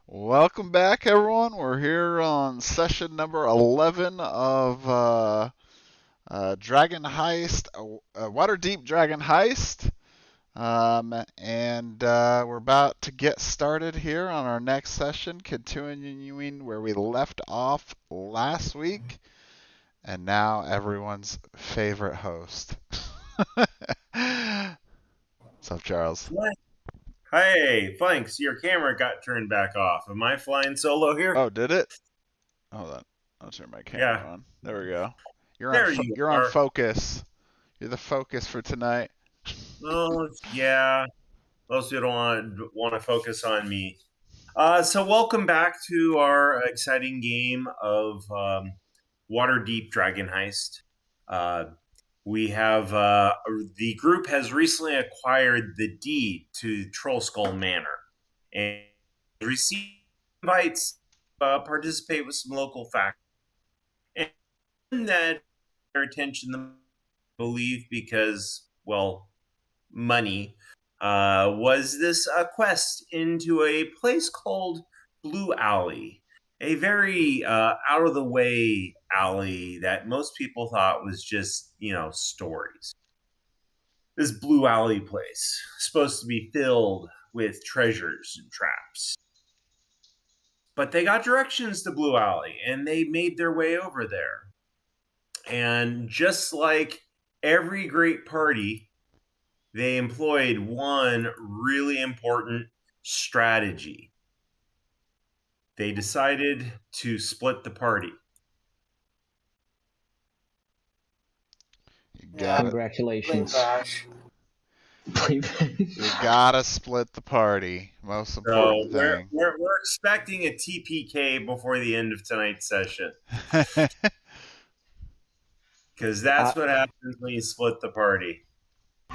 Welcome back, everyone. We're here on session number 11 of Dragon Heist, Waterdeep Dragon Heist. And we're about to get started here on our next session, continuing where we left off last week. And now, everyone's favorite host. What's up, Charles? Hey, thanks. Your camera got turned back off. Am I flying solo here? Oh, did it? Hold on. I'll turn my camera Yeah, on. There we go. You're on. there you You're on are. focus. You're the focus for tonight. Oh, yeah. Most people don't want to focus on me. So welcome back to our exciting game of Waterdeep Dragon Heist. We have the group has recently acquired the deed to Troll Skull Manor and received invites to participate with some local factions. And that their attention, I believe, because, well, money, was this quest into a place called Blue Alley, a very out of the way alley that most people thought was just, stories. This Blue Alley place supposed to be filled with treasures and traps. But they got directions to Blue Alley and they made their way over there. And just like every great party, they employed one really important strategy. They decided to split the party. You got it. Congratulations. You gotta split the party. Most important So thing. we're expecting a TPK before the end of tonight's session. Because that's what happens when you split the party.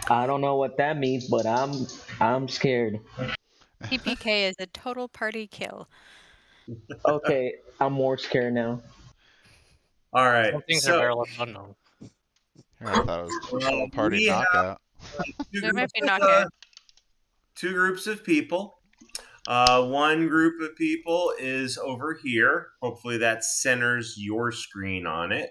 I don't know what that means, but I'm scared. TPK is a total party kill. Okay, I'm more scared now. All right. Some things so, are very much unknown. I thought it was total party knockout. There might be knockout. Two groups of people. One group of people is over here. Hopefully that centers your screen on it.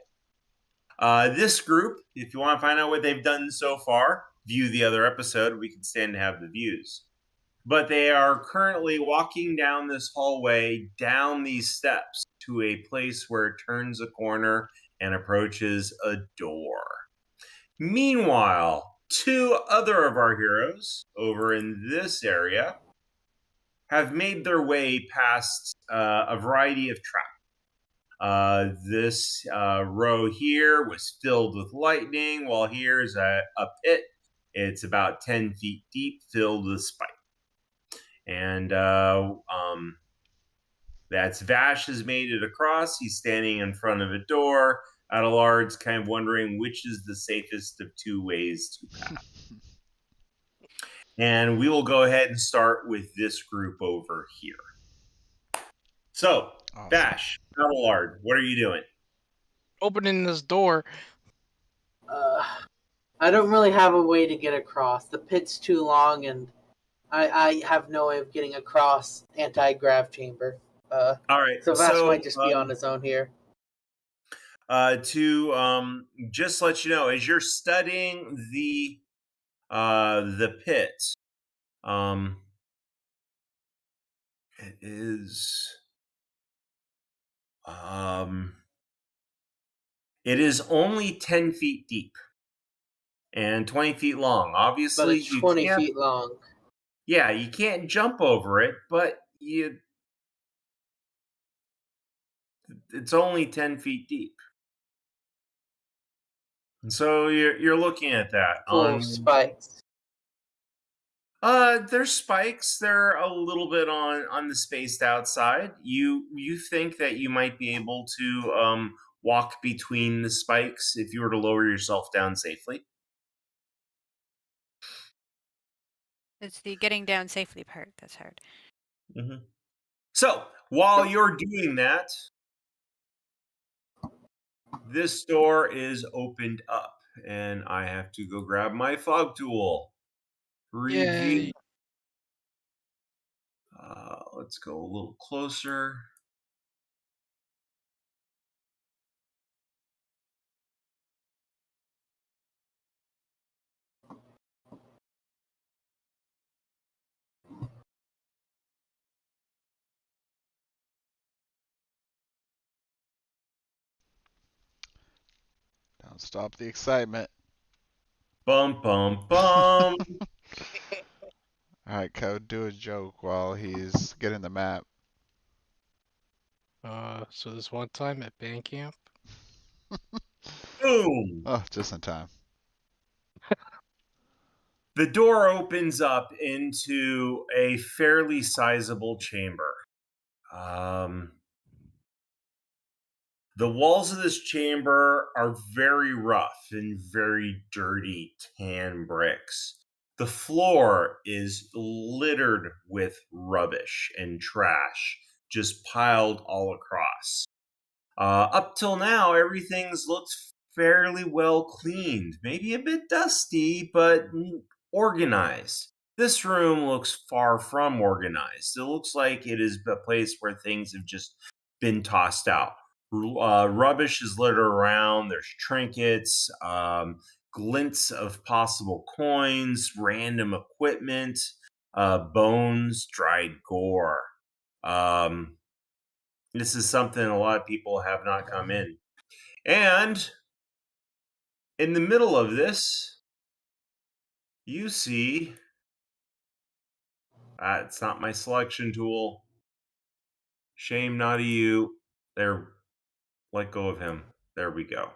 This group, if you want to find out what they've done so far, view the other episode. We can stand to have the views. But they are currently walking down this hallway, down these steps to a place where it turns a corner and approaches a door. Meanwhile, two other of our heroes over in this area have made their way past a variety of traps. This row here was filled with lightning, while here's a pit. It's about 10 feet deep, filled with spikes. And that's Vash has made it across. He's standing in front of a door. Adelard's kind of wondering which is the safest of two ways to pass. And we will go ahead and start with this group over here. So, awesome. Vash, Adelard, what are you doing? Opening this door. I don't really have a way to get across. The pit's too long, and I have no way of getting across anti-grav chamber. All right. So Vash might just be on his own here. To just let you know, as you're studying the pit, it is only 10 feet deep and 20 feet long. Obviously, but it's 20 feet long. Yeah, you can't jump over it, but it's only 10 feet deep. And so you're looking at that. Full of spikes. There's spikes. They're a little bit on the spaced outside. You think that you might be able to walk between the spikes if you were to lower yourself down safely. It's the getting down safely part that's hard. Mm-hmm. So while you're doing that, this door is opened up, and I have to go grab my fog tool. Review. let's go a little closer. Don't stop the excitement. Bum, bum, bum. All right, Code, do a joke while he's getting the map. So this one time at band camp, Boom. Oh, just in time. The door opens up into a fairly sizable chamber. The walls of this chamber are very rough and very dirty tan bricks. The floor is littered with rubbish and trash, just piled all across. Up till now, everything's looked fairly well cleaned. Maybe a bit dusty, but organized. This room looks far from organized. It looks like it is a place where things have just been tossed out. Rubbish is littered around. There's trinkets, glints of possible coins, random equipment, bones, dried gore. This is something a lot of people have not come in. And in the middle of this, you see... it's not my selection tool. Shame, not you. There, let go of him. There we go.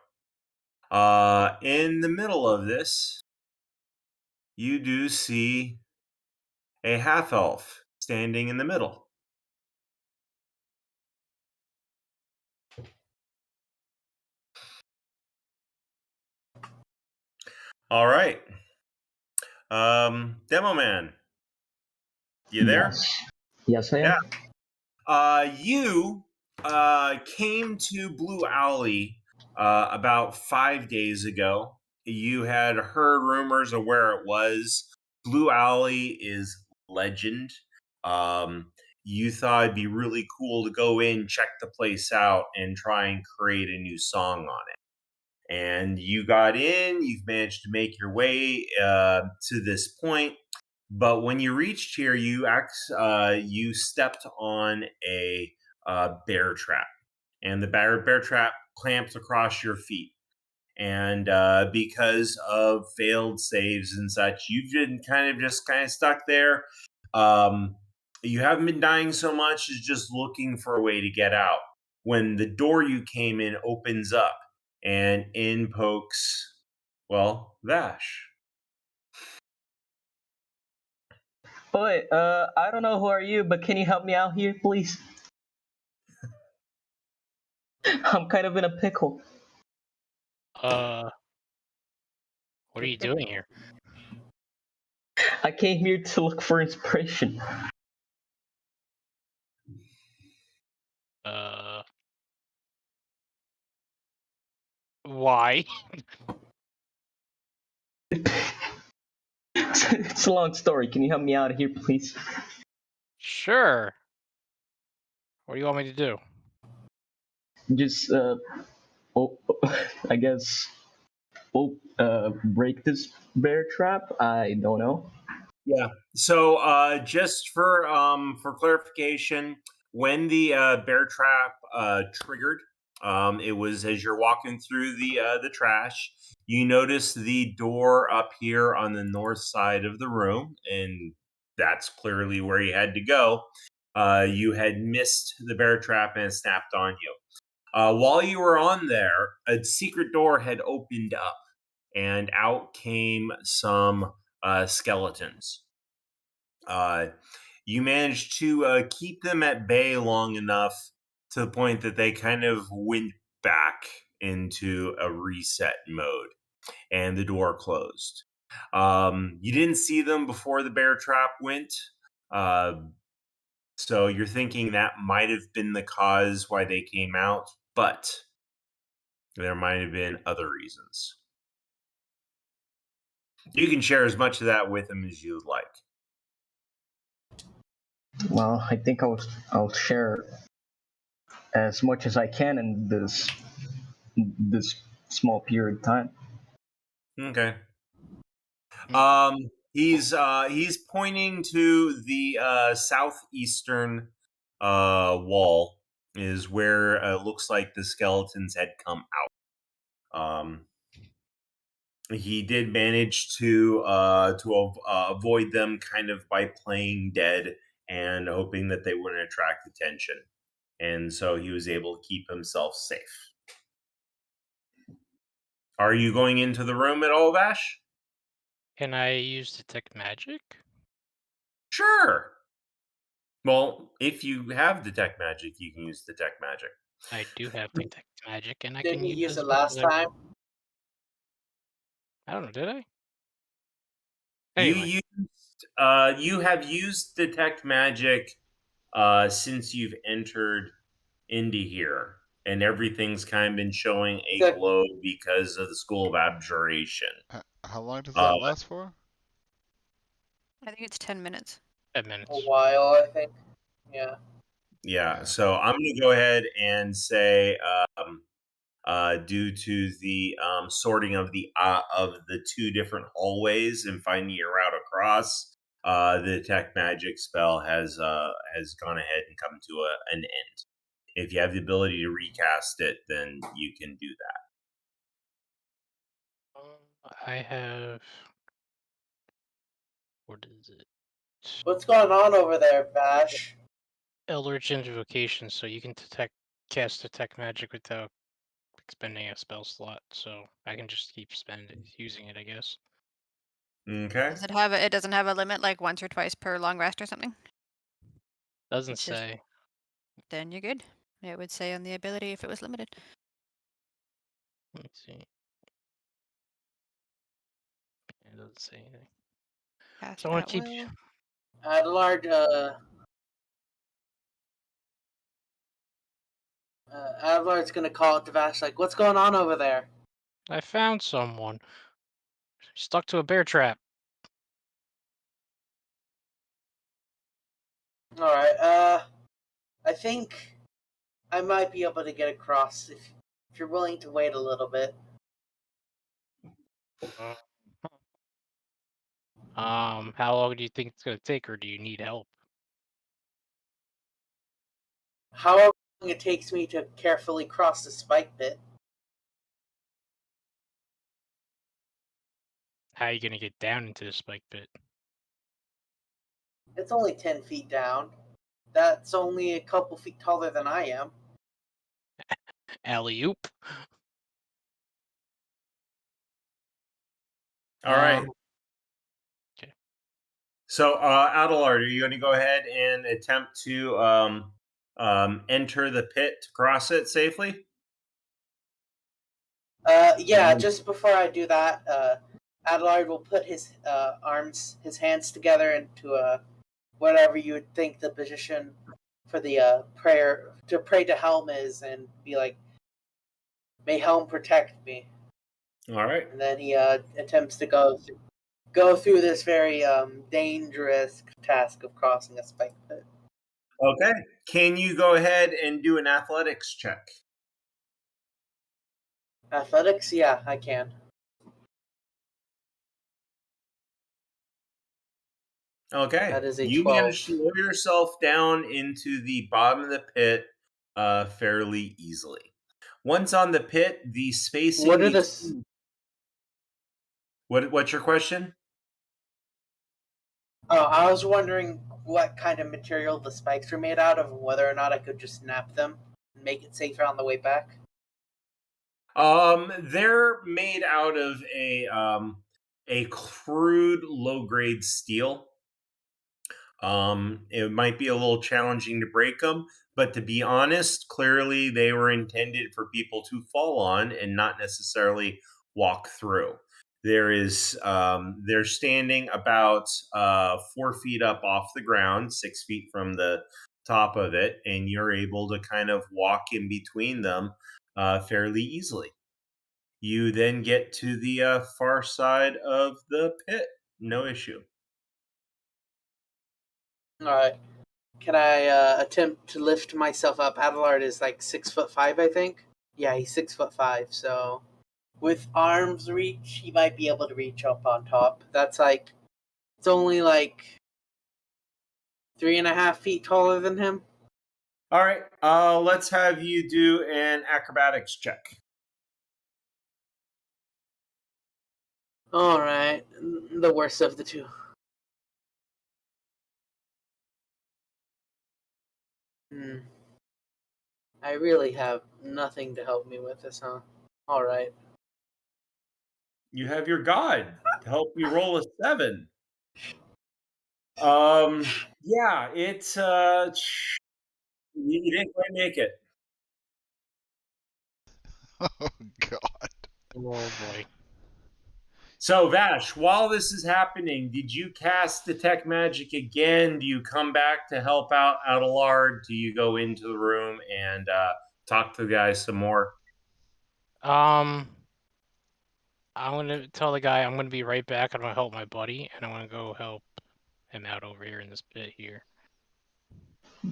In the middle of this, you do see a half-elf standing in the middle. All right. Demo Man, you there? Yes, I am. Yeah. You came to Blue Alley about 5 days ago. You had heard rumors of where it was. Blue Alley is legend. You thought it'd be really cool to go in, check the place out, and try and create a new song on it. And you got in, you've managed to make your way to this point. But when you reached here, you stepped on a bear trap. And the bear trap clamps across your feet. And because of failed saves and such, you've been kind of stuck there. You haven't been dying so much as just looking for a way to get out. When the door you came in opens up, and in pokes, well, Vash. Boy, I don't know who are you, but can you help me out here, please? I'm kind of in a pickle. what are you doing here? I came here to look for inspiration. Why? It's a long story. Can you help me out here, please? Sure. What do you want me to do? Just, I guess, break this bear trap? I don't know. Yeah. So, just for clarification, when the bear trap triggered, it was as you're walking through the trash. You notice the door up here on the north side of the room, and that's clearly where you had to go. You had missed the bear trap and it snapped on you. While you were on there, a secret door had opened up, and out came some skeletons. You managed to keep them at bay long enough to the point that they kind of went back into a reset mode, and the door closed. You didn't see them before the bear trap went, so you're thinking that might have been the cause why they came out, but there might have been other reasons. You can share as much of that with them as you'd like. Well, I think I'll share as much as I can in this small period of time. Okay. He's pointing to the southeastern wall is where it looks like the skeletons had come out. He did manage to avoid them kind of by playing dead and hoping that they wouldn't attract attention, and so he was able to keep himself safe. Are you going into the room at all, Vash? Can I use detect magic? Sure. Well, if you have detect magic, you can use detect magic. I do have detect magic, and I Didn't can you use use it as much last as time? I don't know. Did I? You Anyway, you have used detect magic since you've entered into here, and everything's kind of been showing a Except- glow because of the School of Abjuration. How long does Uh, that last for? I think it's 10 minutes. 10 A minutes. while, I think. Yeah. Yeah, so I'm going to go ahead and say, due to the sorting of the two different hallways and finding your route across, the detect magic spell has gone ahead and come to an end. If you have the ability to recast it, then you can do that. I have. What is it? What's going on over there, Bash? Eldritch Invocation, so you can cast detect magic without expending a spell slot. So I can just keep using it, I guess. Okay. Does it have it doesn't have a limit, like once or twice per long rest or something? Doesn't It's just- say. Then you're good. It would say on the ability if it was limited. Let me see. It doesn't say anything. Cast So I want at to keep. will. Adelard, Adelard's gonna call it to Vash, like, what's going on over there? I found someone stuck to a bear trap. Alright, I think I might be able to get across if you're willing to wait a little bit. How long do you think it's gonna take, or do you need help? However long it takes me to carefully cross the spike pit. How are you gonna get down into the spike pit? It's only 10 feet down. That's only a couple feet taller than I am. Alley oop. All right. Okay. So, Adelard, are you going to go ahead and attempt to enter the pit to cross it safely? Yeah, just before I do that, Adelard will put his hands together into whatever you would think the position for the prayer to pray to Helm is, and be like, "May Helm protect me." All right. And then he attempts to go through this very dangerous task of crossing a spike pit. Okay. Can you go ahead and do an athletics check? Athletics, yeah, I can. Okay. That is a You 12. managed to lower yourself down into the bottom of the pit fairly easily. Once on the pit, the spacing. What are between... What's your question? Oh, I was wondering what kind of material the spikes were made out of, and whether or not I could just snap them and make it safer on the way back. They're made out of a crude low grade steel. It might be a little challenging to break them, but to be honest, clearly they were intended for people to fall on and not necessarily walk through. They're standing about 4 feet up off the ground, 6 feet from the top of it, and you're able to kind of walk in between them fairly easily. You then get to the far side of the pit, no issue. Alright. Can I attempt to lift myself up? Adelard is like 6'5", I think. Yeah, he's 6'5", so with arms reach, he might be able to reach up on top. That's like, it's only like 3.5 feet taller than him. All right. Let's have you do an acrobatics check. All right, the worst of the two. I really have nothing to help me with this, huh? All right. You have your god to help you roll a 7. Yeah, it's you didn't quite make it. Oh God. Oh boy. So Vash, while this is happening, did you cast detect magic again? Do you come back to help out Adelard? Do you go into the room and talk to the guy some more? I'm gonna tell the guy I'm gonna be right back. I'm gonna help my buddy, and I'm gonna go help him out over here in this bit here.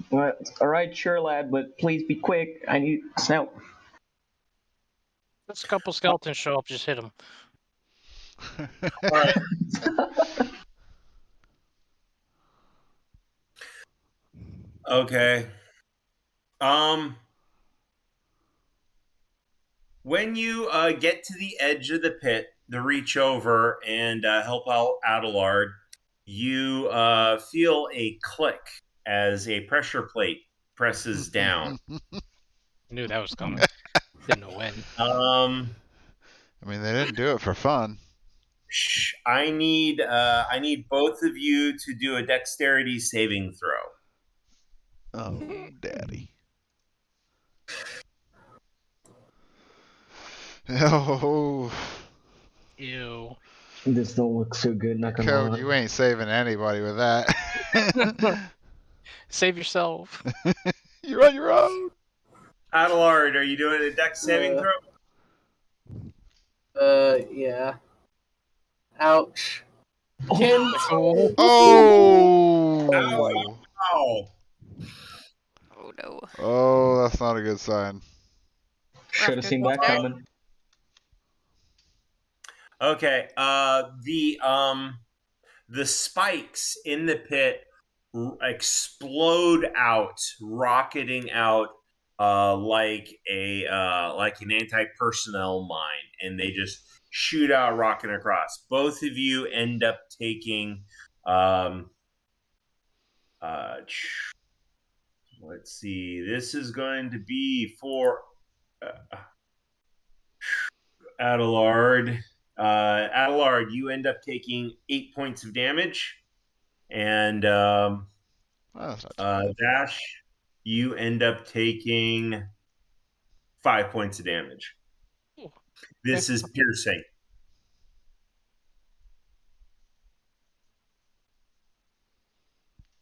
Well, all right, sure, lad, but please be quick. I need help. Just a couple skeletons show up, just hit them. All right. Okay. When you get to the edge of the pit, to reach over and help out Adelard, you feel a click as a pressure plate presses down. I knew that was coming. Didn't know when. I mean, they didn't do it for fun. I need both of you to do a dexterity saving throw. Oh, daddy. Oh. Ew. This don't look so good, not gonna Code, lie. you ain't saving anybody with that. Save yourself. You're on your own. Adelard, are you doing a dex saving throw? Yeah. Ouch. Oh. 10. Oh. Wow. Oh no. Oh, that's not a good sign. Should have seen that coming. Okay. The spikes in the pit explode out, rocketing out like an anti-personnel mine, and they just shoot out, rocking across. Both of you end up taking let's see, this is going to be for Adelard. Adelard, you end up taking 8 points of damage, and Dash, you end up taking 5 points of damage. This is piercing.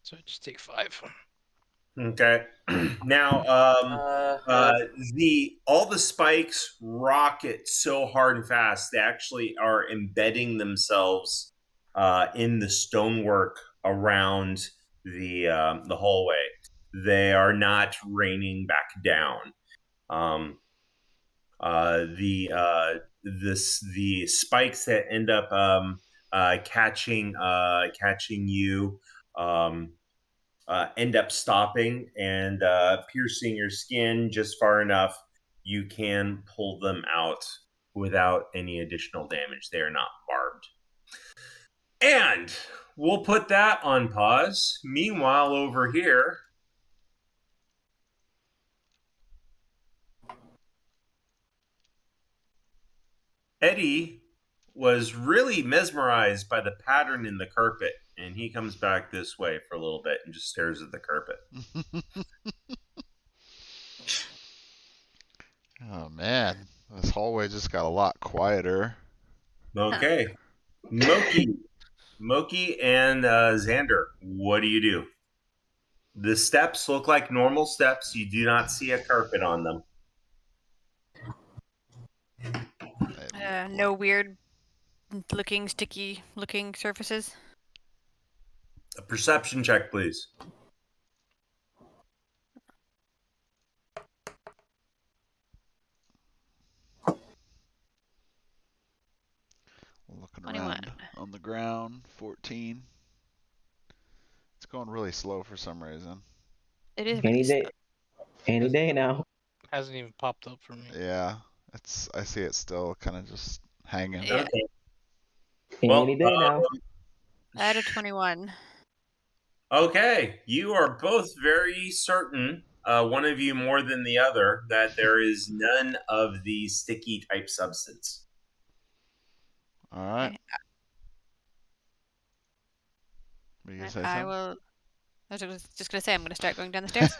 So just take 5. Okay. Now, all the spikes rocket so hard and fast, they actually are embedding themselves in the stonework around the hallway. They are not raining back down. The spikes that end up catching you end up stopping and piercing your skin just far enough you can pull them out without any additional damage. They are not barbed. And we'll put that on pause. Meanwhile, over here, Eddie was really mesmerized by the pattern in the carpet, and he comes back this way for a little bit and just stares at the carpet. Oh man, this hallway just got a lot quieter. Okay. Moki and Xander, what do you do? The steps look like normal steps. You do not see a carpet on them. No weird looking, sticky looking surfaces. A perception check, please. down. 14. It's going really slow for some reason. It is Any really day, slow. any day now. Hasn't even popped up for me. Yeah, I see it still kind of just hanging. Yeah. Okay. Any day now. Out of 21. Okay, you are both very certain, one of you more than the other, that there is none of the sticky type substance. All right. Okay. Were you gonna say I something? will. I was just gonna say I'm gonna start going down the stairs.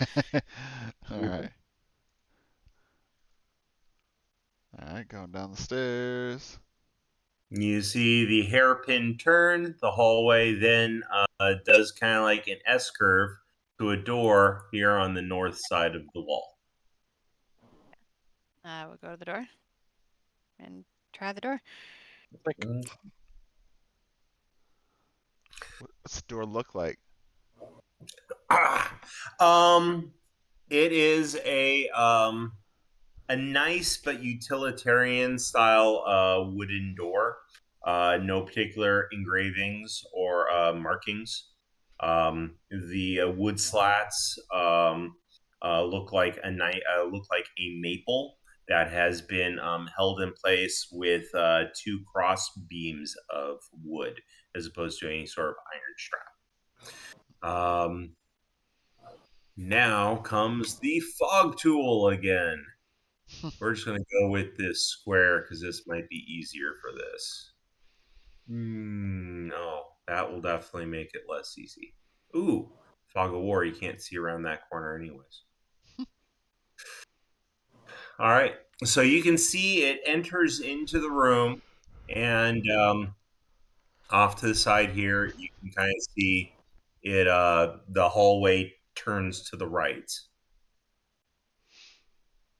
All right. All right, going down the stairs. You see the hairpin turn, the hallway then does kind of like an S curve to a door here on the north side of the wall. I will go to the door and try the door. What's the door look like? It is a nice but utilitarian style wooden door. No particular engravings or markings. The wood slats look like a maple that has been held in place with two cross beams of wood, as opposed to any sort of iron strap. Now comes the fog tool again. We're just going to go with this square because this might be easier for this. No, that will definitely make it less easy. Ooh, fog of war. You can't see around that corner anyways. All right. So you can see it enters into the room, and off to the side here, you can kind of see it. The hallway turns to the right.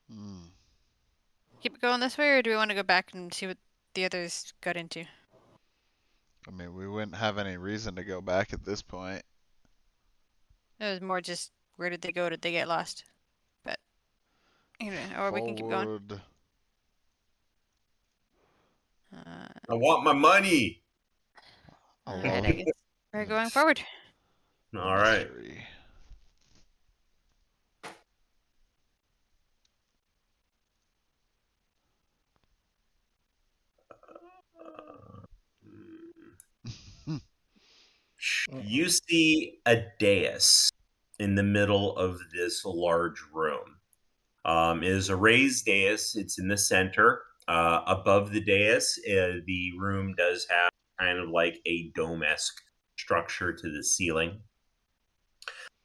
Hmm. Keep it going this way, or do we want to go back and see what the others got into? I mean, we wouldn't have any reason to go back at this point. It was more just where did they go? Did they get lost? But anyway, or we can keep going. Forward. I want my money. Alright, Along I guess we're going forward. All right. mystery. You see a dais in the middle of this large room. It is a raised dais. It's in the center. Above the dais, the room does have kind of like a dome-esque structure to the ceiling.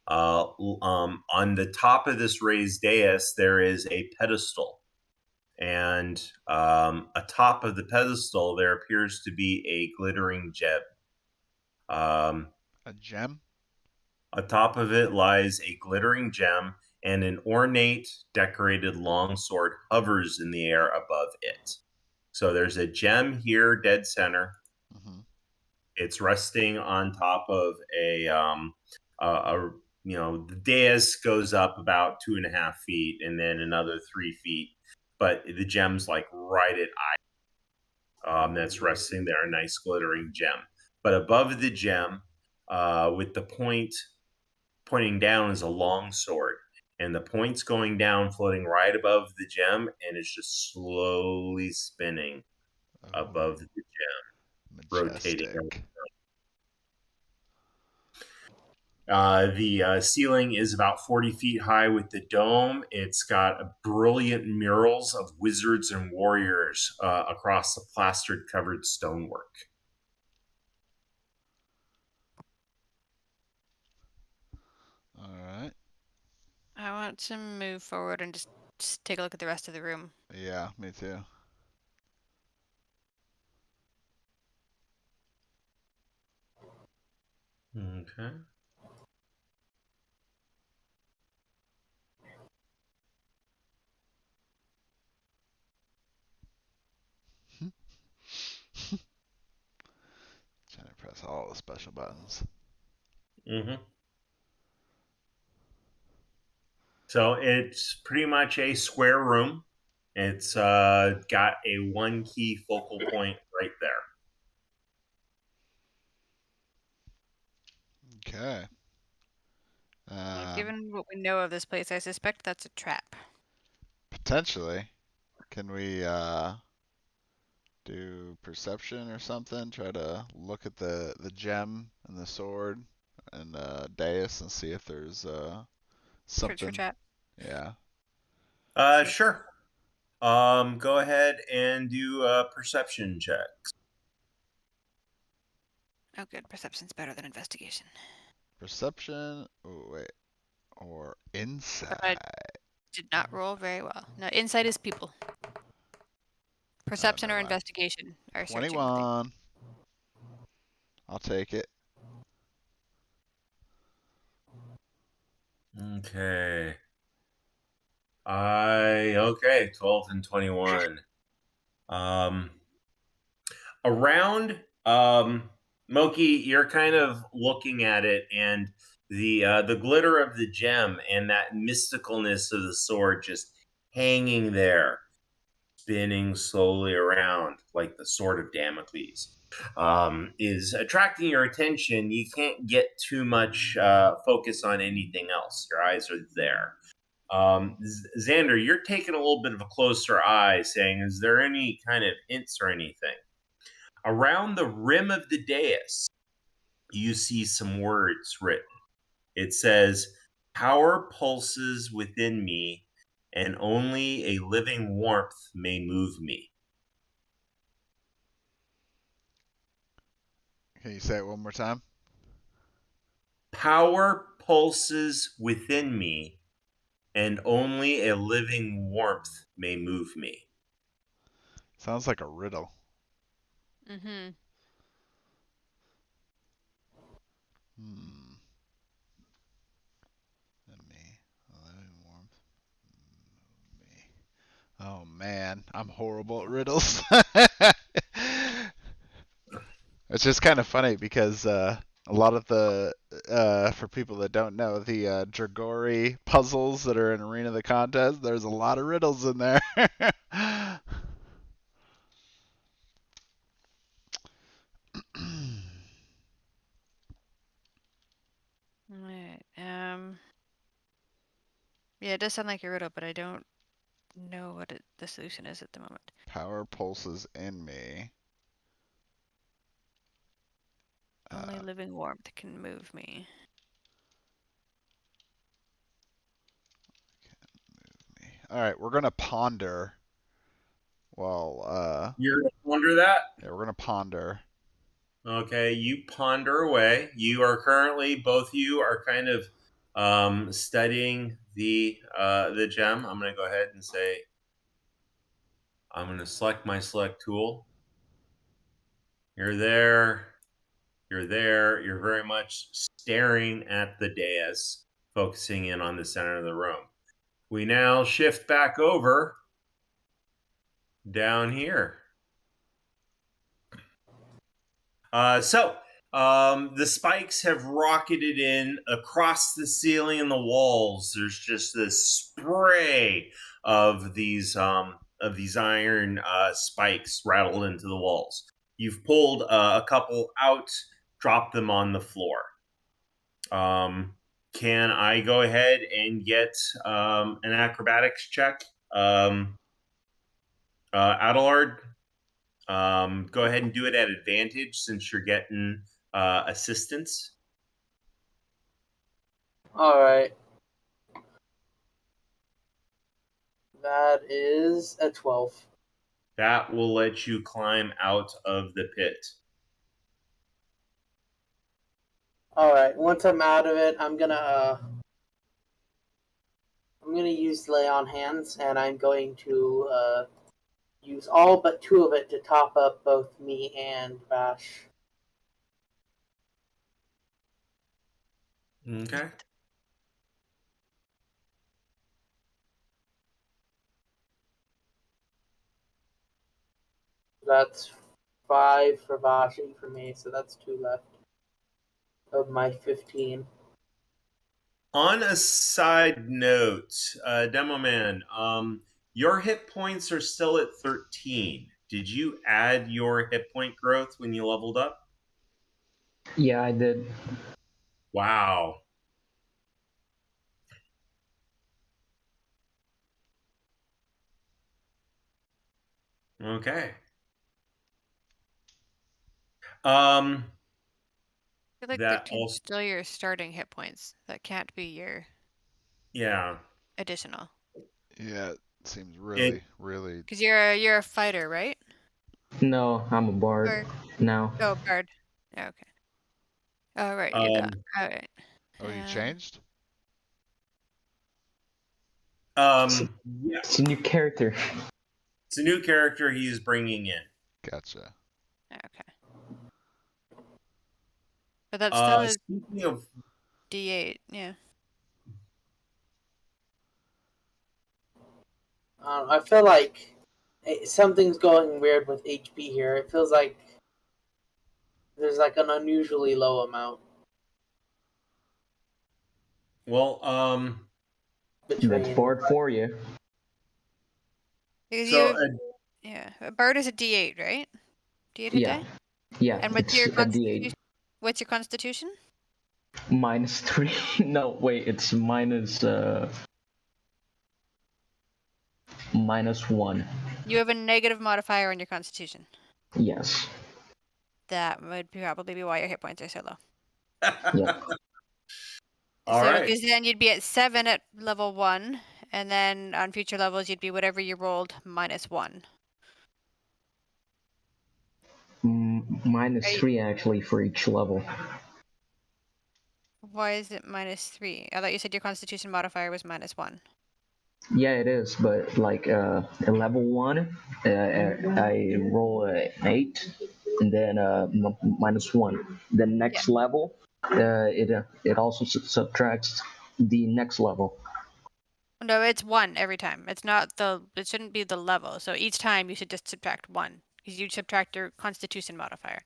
On the top of this raised dais, there is a pedestal. And atop of the pedestal, there appears to be a glittering gem. A gem? Atop of it lies a glittering gem, and an ornate, decorated longsword hovers in the air above it. So there's a gem here, dead center. Mm-hmm. It's resting on top of the dais goes up about 2.5 feet, and then another 3 feet. But the gem's like right at eye. That's resting there, a nice glittering gem. But above the gem, with the point pointing down, is a long sword, and the point's going down, floating right above the gem, and it's just slowly spinning above the gem, rotating. Majestic. The ceiling is about 40 feet high with the dome. It's got brilliant murals of wizards and warriors across the plastered covered stonework. All right. I want to move forward and just take a look at the rest of the room. Yeah, me too. Okay. Trying to press all the special buttons. Mm-hmm. So it's pretty much a square room. It's got a one key focal point right there. Okay. Given what we know of this place, I suspect that's a trap. Potentially. Can we do perception or something? Try to look at the gem and the sword and dais and see if there's Search for something. trap. Yeah. Sure. Go ahead and do a perception check. Oh, good. Perception's better than investigation. Perception. Oh wait. Or insight. But I did not roll very well. No, insight is people. Perception never or mind. investigation are searching things. 21. I'll take it. Okay. Okay, 12 and 21. Around Moki, you're kind of looking at it, and the glitter of the gem and that mysticalness of the sword just hanging there, spinning slowly around like the sword of Damocles, is attracting your attention. You can't get too much focus on anything else. Your eyes are there. Xander, you're taking a little bit of a closer eye, saying, is there any kind of hints or anything? Around the rim of the dais, you see some words written. It says, "Power pulses within me, and only a living warmth may move me." Can you say it one more time? Power pulses within me, and only a living warmth may move me. Sounds like a riddle. Mm-hmm. And me. Living warmth. Me. Oh man, I'm horrible at riddles. It's just kind of funny because a lot of the, for people that don't know, the Dragori puzzles that are in Arena of the Contest, there's a lot of riddles in there. Alright. Yeah, it does sound like a riddle, but I don't know what the solution is at the moment. Power pulses in me. Only living warmth can move me. All right, we're gonna ponder. Well, You're going to ponder that? yeah, we're gonna ponder. Okay, you ponder away. You are currently, both of you are kind of studying the gem. I'm going to go ahead and say, I'm going to select my select tool. You're there. You're there. You're very much staring at the dais, focusing in on the center of the room. We now shift back over down here. The spikes have rocketed in across the ceiling and the walls. There's just this spray of these iron spikes rattled into the walls. You've pulled a couple out, dropped them on the floor. Can I go ahead and get an acrobatics check? Adelard, go ahead and do it at advantage since you're getting assistance. All right. That is a 12. That will let you climb out of the pit. All right. Once I'm out of it, I'm gonna use lay on hands, and I'm going to use all but 2 of it to top up both me and Bash. Okay. That's 5 for Bash, 8 for me, so that's 2 left of my 15. On a side note, Demo Man, your hit points are still at 13. Did you add your hit point growth when you leveled up? Yeah, I did. Wow. Okay. I feel like That 13 is also, still your starting hit points. That can't be your yeah. additional. Yeah, it seems It really. Because you're a fighter, right? No, I'm a bard Or now. oh, bard. Yeah, okay. Oh, right, you're that. All right. Oh, you changed? yeah. It's a new character. It's a new character he's bringing in. Gotcha. Okay. But that still is Speaking of, D8. Yeah. I feel like something's going weird with HP here. It feels like there's like an unusually low amount well, That's between. bard for you. Because so yeah, a bard is a D8, right? D8 a Yeah, day. yeah. And what's It's your a constitution? D8 What's your constitution? -3. No, wait. It's -1. You have a negative modifier on your constitution. Yes. That would probably be why your hit points are so low. Yep. all So, right. because then you'd be at 7 at level 1, and then on future levels you'd be whatever you rolled -1. -3 actually for each level. Why is it -3? I thought you said your constitution modifier was -1. Yeah, it is, but like at level 1, I roll an 8, and then -1. The next level, it also subtracts the next level. No, it's 1 every time. It's not it shouldn't be the level. So each time you should just subtract 1, because you subtract your constitution modifier.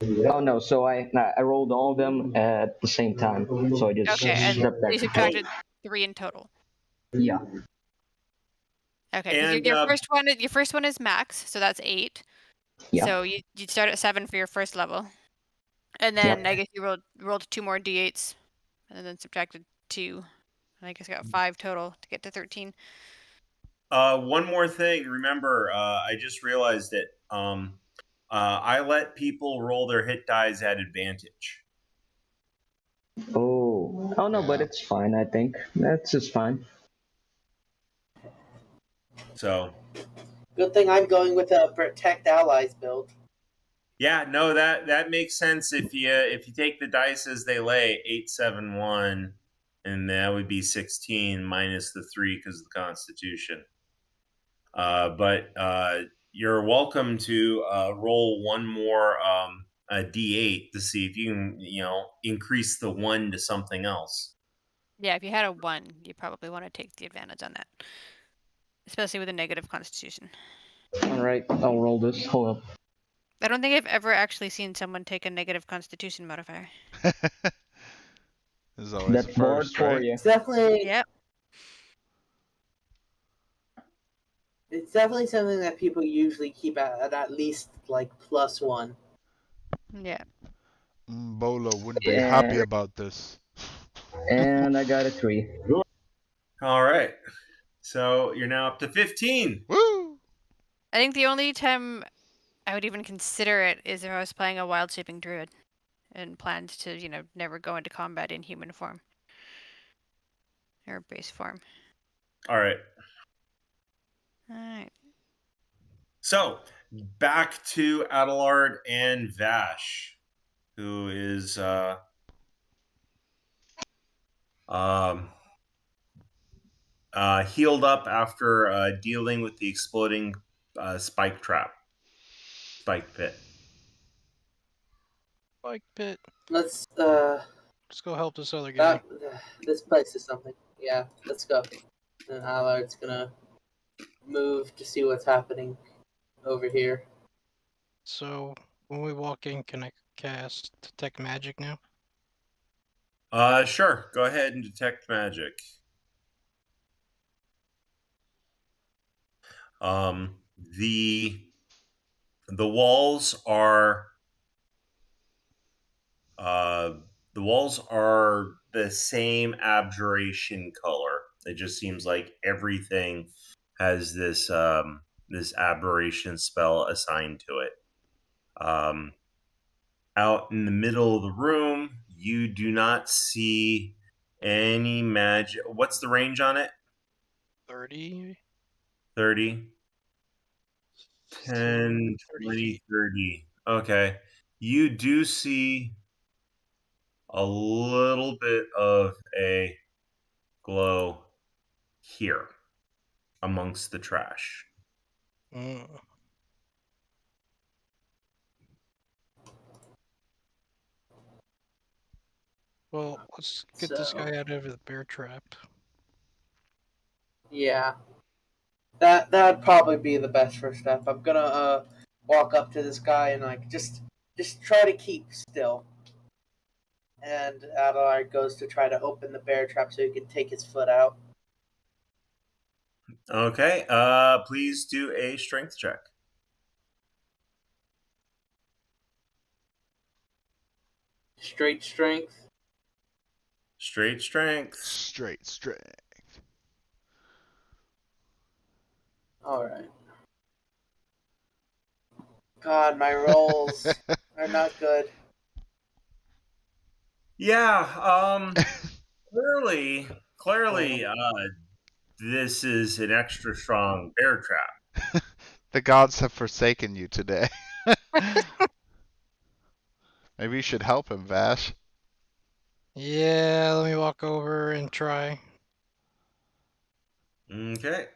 Oh no! So I rolled all of them at the same time. So I just Okay, and you subtracted. subtracted 3 in total. Yeah. Okay, because And your first one is max, so that's 8. Yeah. So you'd start at 7 for your first level, and then I guess you rolled 2 more d8s, and then subtracted 2, and I guess got 5 total to get to 13. one more thing. Remember, I just realized that I let people roll their hit dice at advantage. Oh. Oh no, but Yeah. it's fine. I think that's just fine. So Good thing I'm going with a protect allies build. yeah, no, that makes sense if you take the dice as they lay, 8, 7, 1, and that would be 16 minus the 3 because of the Constitution. But you're welcome to roll one more a d8 to see if you can increase the 1 to something else. Yeah, if you had a 1, you probably want to take the advantage on that, especially with a negative constitution. All right, I'll roll this. Hold up. I don't think I've ever actually seen someone take a negative constitution modifier. This is always That's a bard first, for right? you. It's definitely Yep. it's definitely something that people usually keep at least like +1. Yeah. Bolo wouldn't be happy about this. And I got a 3. All right. So you're now up to 15. Woo! I think the only time I would even consider it is if I was playing a wild shaping druid and planned to, never go into combat in human form or base form. All right. All right. So back to Adelard and Vash, who is healed up after dealing with the exploding spike pit. Spike pit. Let's Let's go help this other guy. this place is something. Yeah, let's go. And Allard's gonna move to see what's happening over here. So when we walk in, can I cast Detect Magic now? Sure. Go ahead and detect magic. The walls are The walls are the same abjuration color. It just seems like everything has this this aberration spell assigned to it. Out in the middle of the room, you do not see any magic. What's the range on it? 30? 30? 10, 30 20, feet. 30. Okay. You do see a little bit of a glow here amongst the trash. Mm. Well, let's get this So- guy out of the bear trap. Yeah. That'd probably be the best first step. I'm gonna walk up to this guy and like just try to keep still. And Adelar goes to try to open the bear trap so he can take his foot out. Okay. Please do a strength check. Straight strength. Straight strength. Straight. All right. God, my rolls are not good. Yeah. Clearly, this is an extra strong bear trap. The gods have forsaken you today. Maybe you should help him, Vash. Yeah, let me walk over and try. Okay.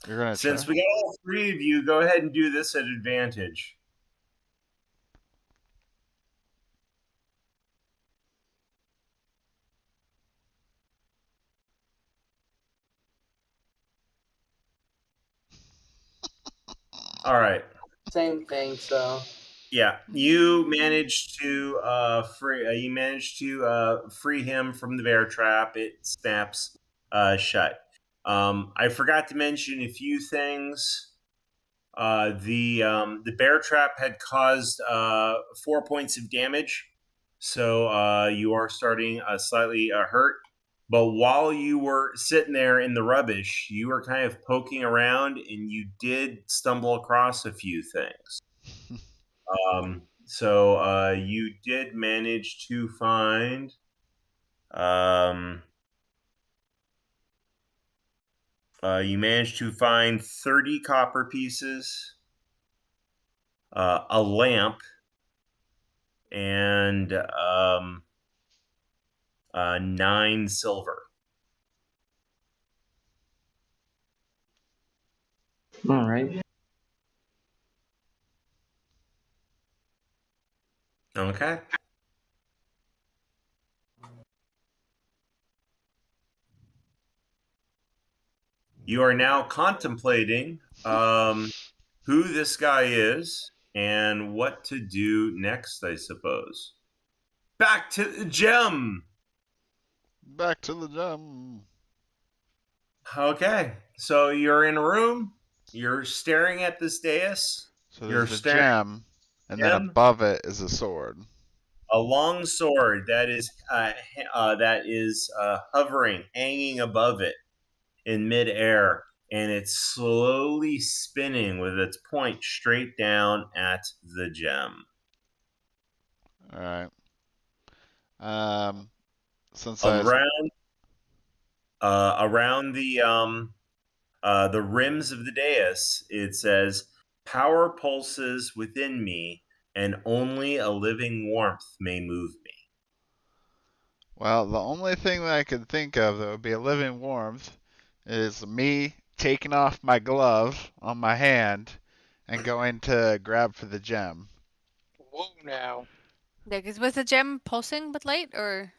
You're gonna Since try? we got all three of you, go ahead and do this at advantage. All right. Same thing. So Yeah, you managed to free him from the bear trap. It snaps shut. I forgot to mention a few things. The bear trap had caused 4 points of damage, so you are starting slightly hurt. But while you were sitting there in the rubbish, you were kind of poking around, and you did stumble across a few things. So you did manage to find you managed to find 30 copper pieces, a lamp, and 9 silver. All right. Okay. You are now contemplating who this guy is and what to do next, I suppose. Back to the gem. Back to the gem. Okay. So you're in a room. You're staring at this dais. So You're there's a staring gem, and then gem. above it is a sword. A long sword that is hovering, hanging above it in midair, and it's slowly spinning with its point straight down at the gem. All right. Since Around the rims of the dais, it says, "Power pulses within me, and only a living warmth may move me." well, the only thing that I could think of that would be a living warmth is me taking off my glove on my hand and going to grab for the gem. Whoa now. Yeah, because was the gem pulsing with light or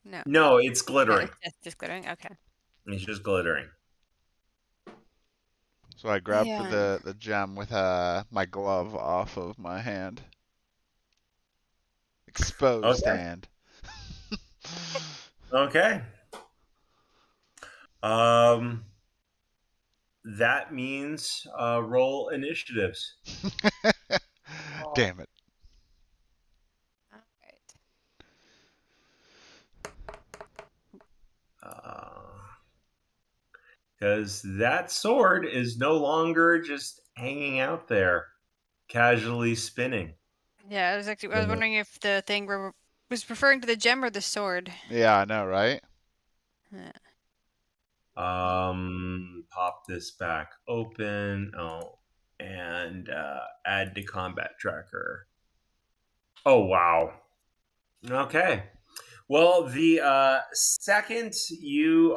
no? No, it's Okay, glittering. it's just glittering. Okay. It's just glittering. So I grab for Yeah. the gem with my glove off of my hand. Exposed Okay. hand. Okay. That means roll initiatives. Damn it. All right. because that sword is no longer just hanging out there, casually spinning. Yeah, I was wondering if the thing was referring to the gem or the sword. Yeah, I know, right? Yeah. Pop this back open. Oh, and add to combat tracker. Oh, wow. Okay. Well, the second you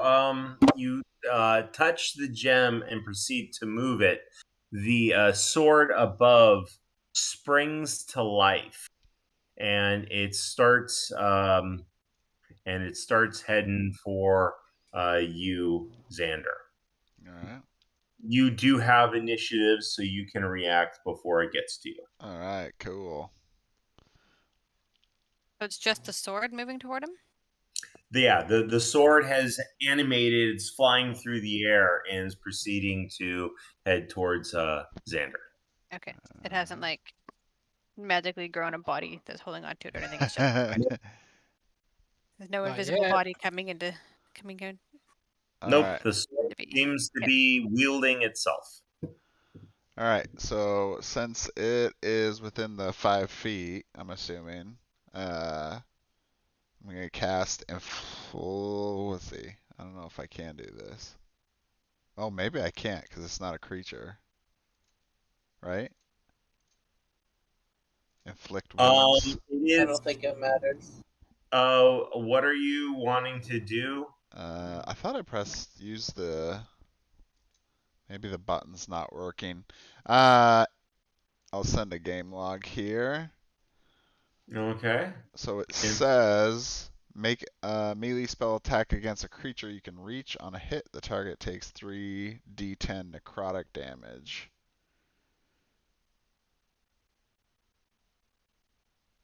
touch the gem and proceed to move it, the sword above springs to life, and it starts heading for you, Xander. All right. You do have initiative, so you can react before it gets to you. All right, cool. So it's just the sword moving toward him? Yeah, the sword has animated, it's flying through the air and is proceeding to head towards Xander. Okay. It hasn't like magically grown a body that's holding on to it or anything. It's just there's no Not invisible yet. body coming in. All Nope, right. the sword To be. seems to Yep. be wielding itself. All right. So since it is within the 5 feet, I'm assuming, I'm gonna cast let's see. I don't know if I can do this. Oh, maybe I can't because it's not a creature, right? Inflict wounds. It I is. don't think it matters. What are you wanting to do? I thought I pressed use the. Maybe the button's not working. I'll send a game log here. Okay. So it says make a melee spell attack against a creature you can reach. On a hit, the target takes 3d10 necrotic damage.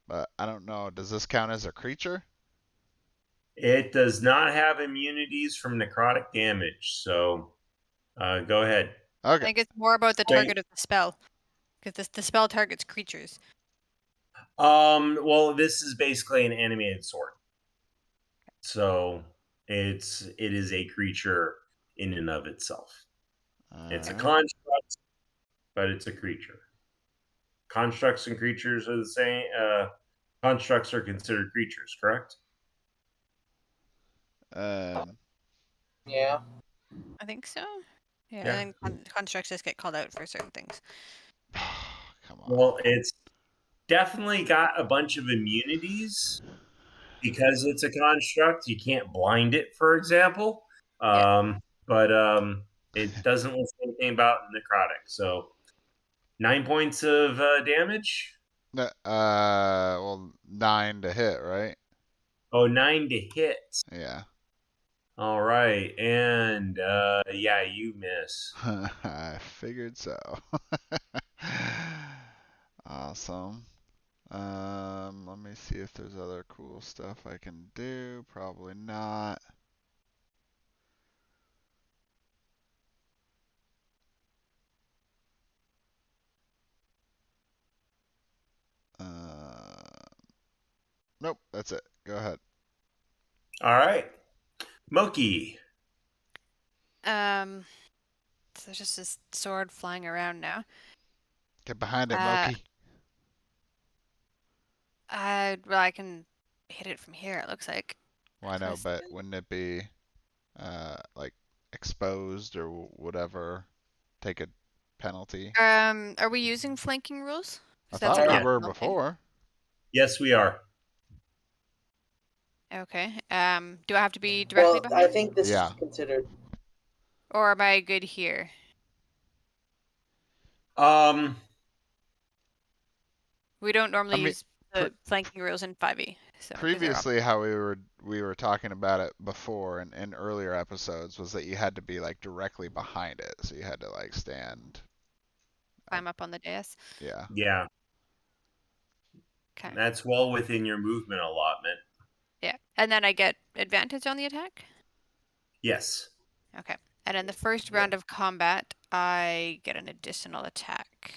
But I don't know. Does this count as a creature? It does not have immunities from necrotic damage, so go ahead. I Okay. think it's more about the Wait. target of the spell. Because the spell targets creatures. Well, this is basically an animated sword, so it is a creature in and of itself. It's a Alright. construct, but it's a creature. Constructs and creatures are the same. Constructs are considered creatures, correct? Yeah. I think so. Yeah, Yeah. and then constructs just get called out for certain things. Come on. Well, it's definitely got a bunch of immunities because it's a construct. You can't blind it, for example. But it doesn't list anything about necrotic. So 9 points of damage. Well, 9 to hit, right? Oh, 9 to hit. Yeah. All right, and yeah, you miss. I figured so. Awesome. Let me see if there's other cool stuff I can do. Probably not. Nope, that's it. Go ahead. All right, Moki. So there's just this sword flying around now. Get behind it, Moki. Well, I can hit it from here. It looks like. Well, I know, Twist but it. wouldn't it be like exposed or whatever? Take a penalty. Are we using flanking rules? I 'Cause that's thought we not were okay. before. Yes, we are. Okay. Do I have to be directly Well, behind, I think this Yeah. is considered. or am I good here? We don't normally use the flanking rules in 5e. So 'cause they're Previously, how we were talking about it before in earlier episodes was that you had to be like directly behind it, so you had to like stand. climb up on the dais. Yeah. Yeah, Okay. that's well within your movement allotment. Yeah, and then I get advantage on the attack. Yes. Okay. And in the first round of combat, I get an additional attack.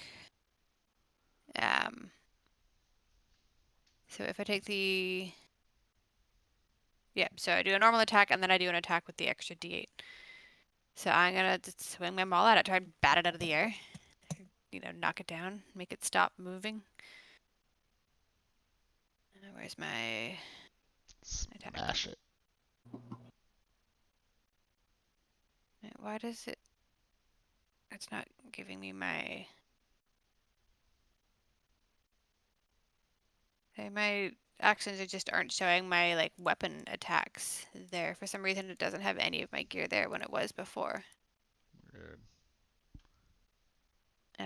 So if I take the... Yeah, so I do a normal attack, and then I do an attack with the extra d8. So I'm gonna just swing my maul at it, try and bat it out of the air. Knock it down, make it stop moving. Where's my attack? Smash it. Why does it? It's not giving me my. My actions just aren't showing my weapon attacks there. For some reason, it doesn't have any of my gear there when it was before. Weird. Do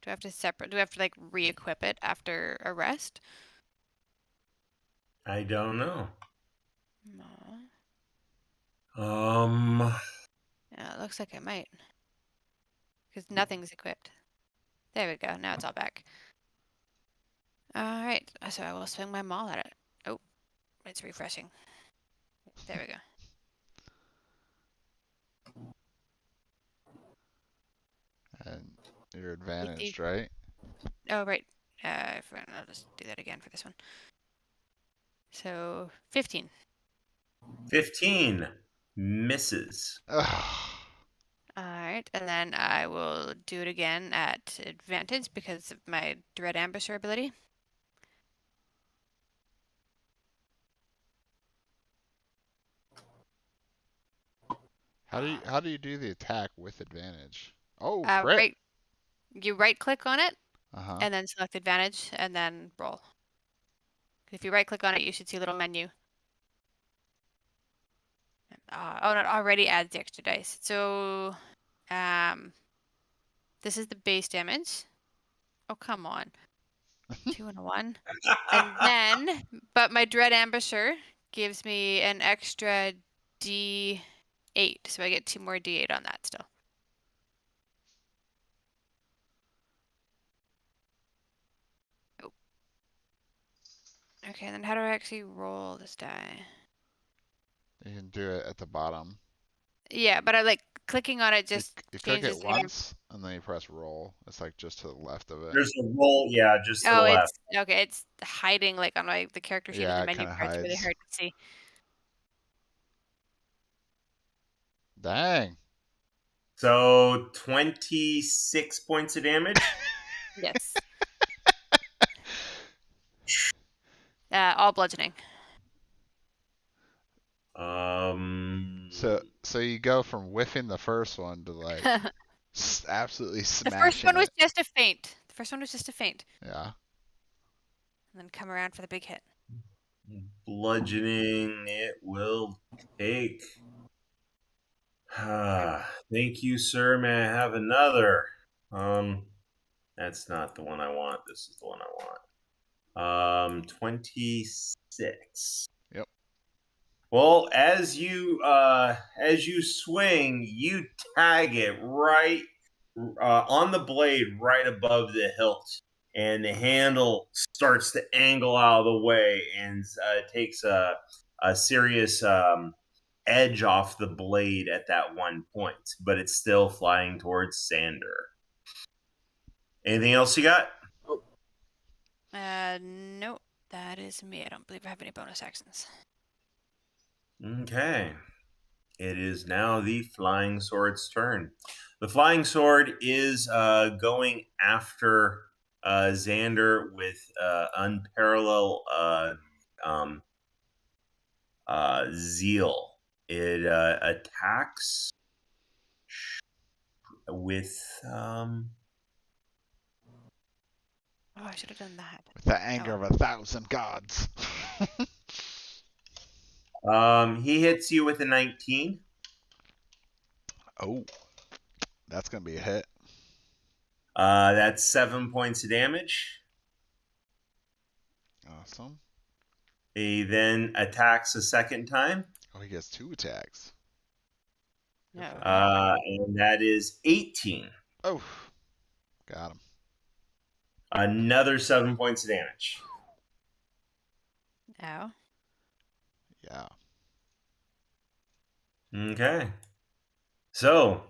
I have to separate? Do I have to re-equip it after a rest? I don't know. No. Yeah, it looks like I might. Because nothing's equipped. There we go. Now it's all back. Alright, so I will swing my maul at it. Oh, it's refreshing. There we go. And you're advantaged, right? Oh, right. I'll just do that again for this one. So, 15. 15 misses. Alright, and then I will do it again at advantage because of my Dread Ambusher ability. How do you do the attack with advantage? Oh, crit. Right. You right click on it Uh-huh. and then select advantage and then roll. If you right click on it, you should see a little menu. Oh, it already adds the extra dice. So, this is the base damage. Oh, come on. 2 and a 1. And then, but my Dread Ambusher gives me an extra D8. So I get 2 more D8 on that still. Oh. Okay, and then how do I actually roll this die? You can do it at the bottom. Yeah, but I clicking on it just you click changes it the name. once, and then you press roll. It's just to the left of it. There's a roll, yeah, just to the left. It's hiding on the character sheet in the Yeah, it menu kinda bar. It's really hides. hard to see. Dang. So 26 points of damage. Yes. All bludgeoning. So you go from whiffing the first one to absolutely smashing The first one was it. just a feint. The first one was just a feint. Yeah. And then come around for the big hit. Bludgeoning it will take. Thank you, sir. May I have another? That's not the one I want. This is the one I want. 26. Yep. Well, as you swing, you tag it right on the blade, right above the hilt, and the handle starts to angle out of the way and takes a serious edge off the blade at that one point, but it's still flying towards Sander. Anything else you got? No, that is me. I don't believe I have any bonus actions. Okay. It is now the Flying Sword's turn. The Flying Sword is going after Xander with unparalleled zeal. It attacks with Oh, I should have done that. With the anger of 1,000 gods. He hits you with a 19. Oh, that's gonna be a hit. That's 7 points of damage. Awesome. He then attacks a second time. Oh, he gets 2 attacks. No. And that is 18. Oh, got him. Another 7 points of damage. Oh. Yeah. Okay. So,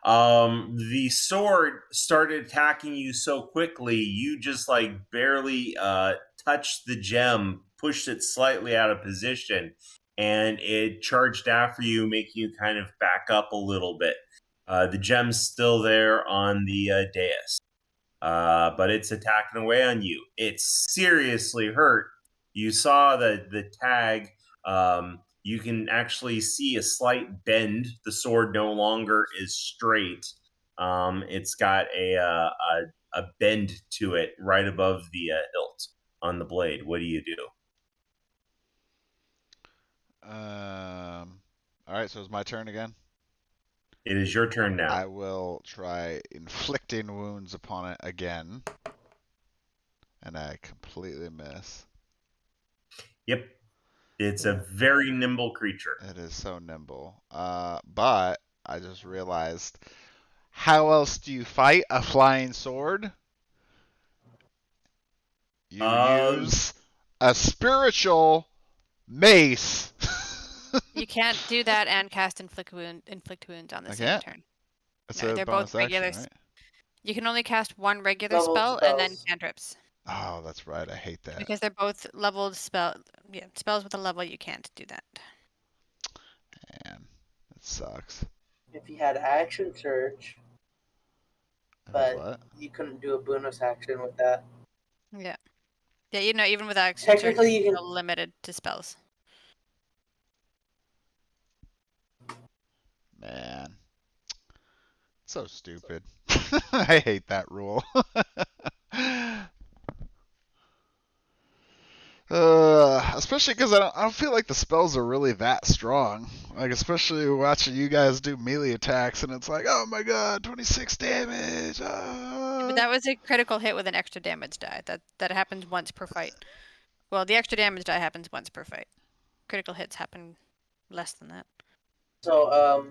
the sword started attacking you so quickly, you just barely touched the gem, pushed it slightly out of position, and it charged after you, making you kind of back up a little bit. The gem's still there on the dais, but it's attacking away on you. It's seriously hurt. You saw the tag. You can actually see a slight bend. The sword no longer is straight. It's got a bend to it right above the hilt on the blade. What do you do? All right, so it's my turn again. It is your turn now. I will try inflicting wounds upon it again, and I completely miss. Yep. It's a very nimble creature. It is so nimble. But I just realized, how else do you fight a flying sword? You use a spiritual mace. You can't do that and cast inflict wounds on the I same can't? turn. It's No, a they're bonus both regular. action, right? You can only cast one regular Leveled spell and then spells. cantrips. Oh, that's right. I hate that. Because they're both leveled spells with a level, you can't do that. Man, it sucks. If you had action surge, but What? you couldn't do a bonus action with that. Yeah. Yeah, even with action surge, Technically, you're you can. still limited to spells. Man. So stupid. I hate that rule. Especially because I don't feel like the spells are really that strong. Like, especially watching you guys do melee attacks, and it's like, oh my god, 26 damage. But that was a critical hit with an extra damage die. That happens once per fight. Well, the extra damage die happens once per fight. Critical hits happen less than that. So,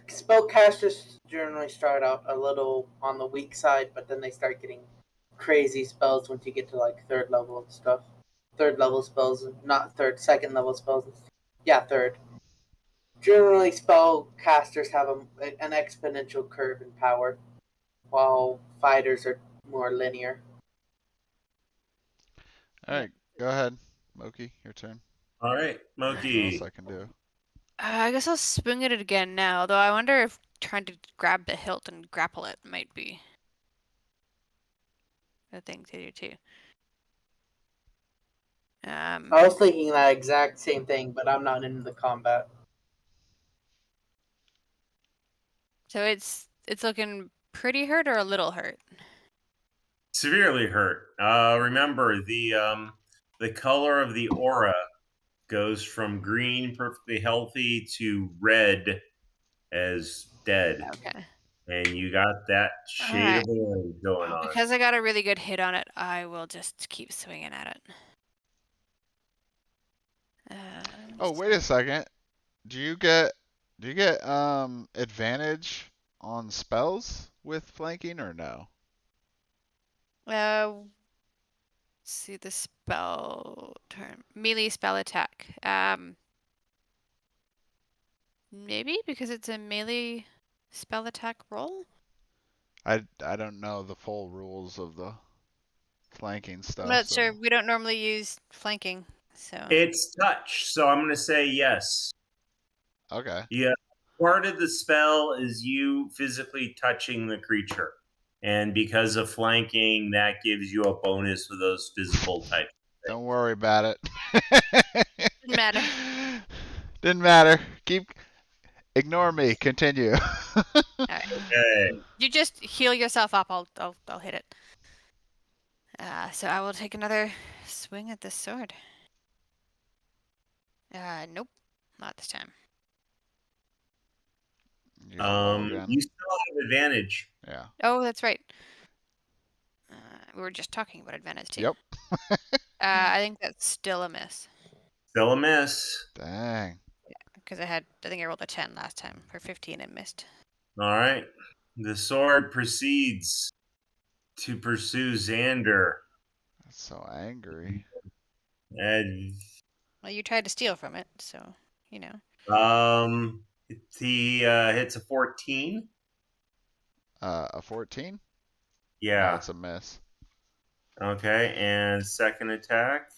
spellcasters generally start out a little on the weak side, but then they start getting crazy spells once you get to like third level and stuff. Third level spells, not third, second level spells. Yeah, third. Generally, spellcasters have an exponential curve in power, while fighters are more linear. Alright, go ahead. Moki, your turn. All right, Nothing else Moki. I can do. I guess I'll swing at it again now, though I wonder if trying to grab the hilt and grapple it might be a thing to do too. I was thinking that exact same thing, but I'm not into the combat. So it's looking pretty hurt or a little hurt? Severely hurt. Remember, the color of the aura goes from green, perfectly healthy, to red as dead. Okay. And you got that shade of orange going on. Because I got a really good hit on it, I will just keep swinging at it. Oh, wait a second. Do you get advantage on spells with flanking or no? Let's see the spell term. Melee spell attack. Maybe because it's a melee spell attack roll? I don't know the full rules of the flanking stuff. I'm not so. sure. We don't normally use flanking, so. It's touch, so I'm going to say yes. Okay. Yeah, part of the spell is you physically touching the creature. And because of flanking, that gives you a bonus for those physical types. Don't worry about it. Didn't matter. Didn't matter. Ignore me. Continue. Alright. Okay. You just heal yourself up. I'll hit it. So I will take another swing at this sword. Nope, not this time. You still have advantage. Yeah. Oh, that's right. We were just talking about advantage too. Yep. I think that's still a miss. Still a miss. Dang. Because I think I rolled a 10 last time. For 15 and missed. All right. The sword proceeds to pursue Xander. That's so angry. And Well, you tried to steal from it, so, you know. he hits a 14. A 14? Yeah. That's a miss. Okay, and second attack.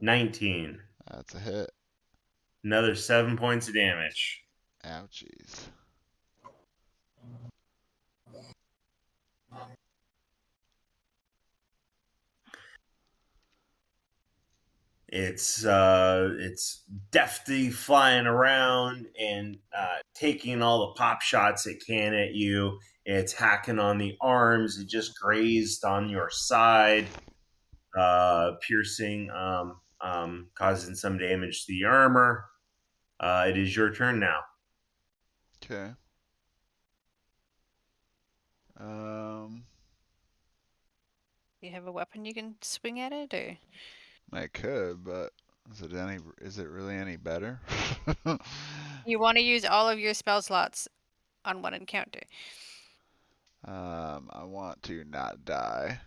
19. That's a hit. Another 7 points of damage. Ouchies. It's deftly flying around and taking all the pop shots it can at you. It's hacking on the arms. It just grazed on your side, piercing, causing some damage to the armor. It is your turn now. Okay. Do you have a weapon you can swing at it, or? I could, but is it really any better? You want to use all of your spell slots on one encounter. I want to not die.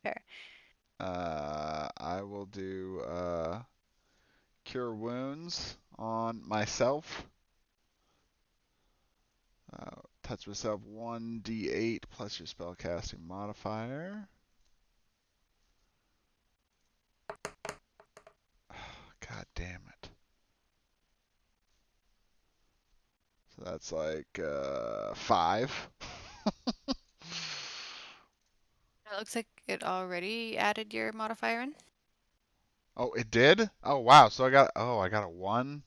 Fair. I will do Cure Wounds on myself. Touch myself 1d8 plus your spellcasting modifier. God damn it. So that's like 5. It looks like it already added your modifier in. Oh, it did? Oh wow, so I got a 1.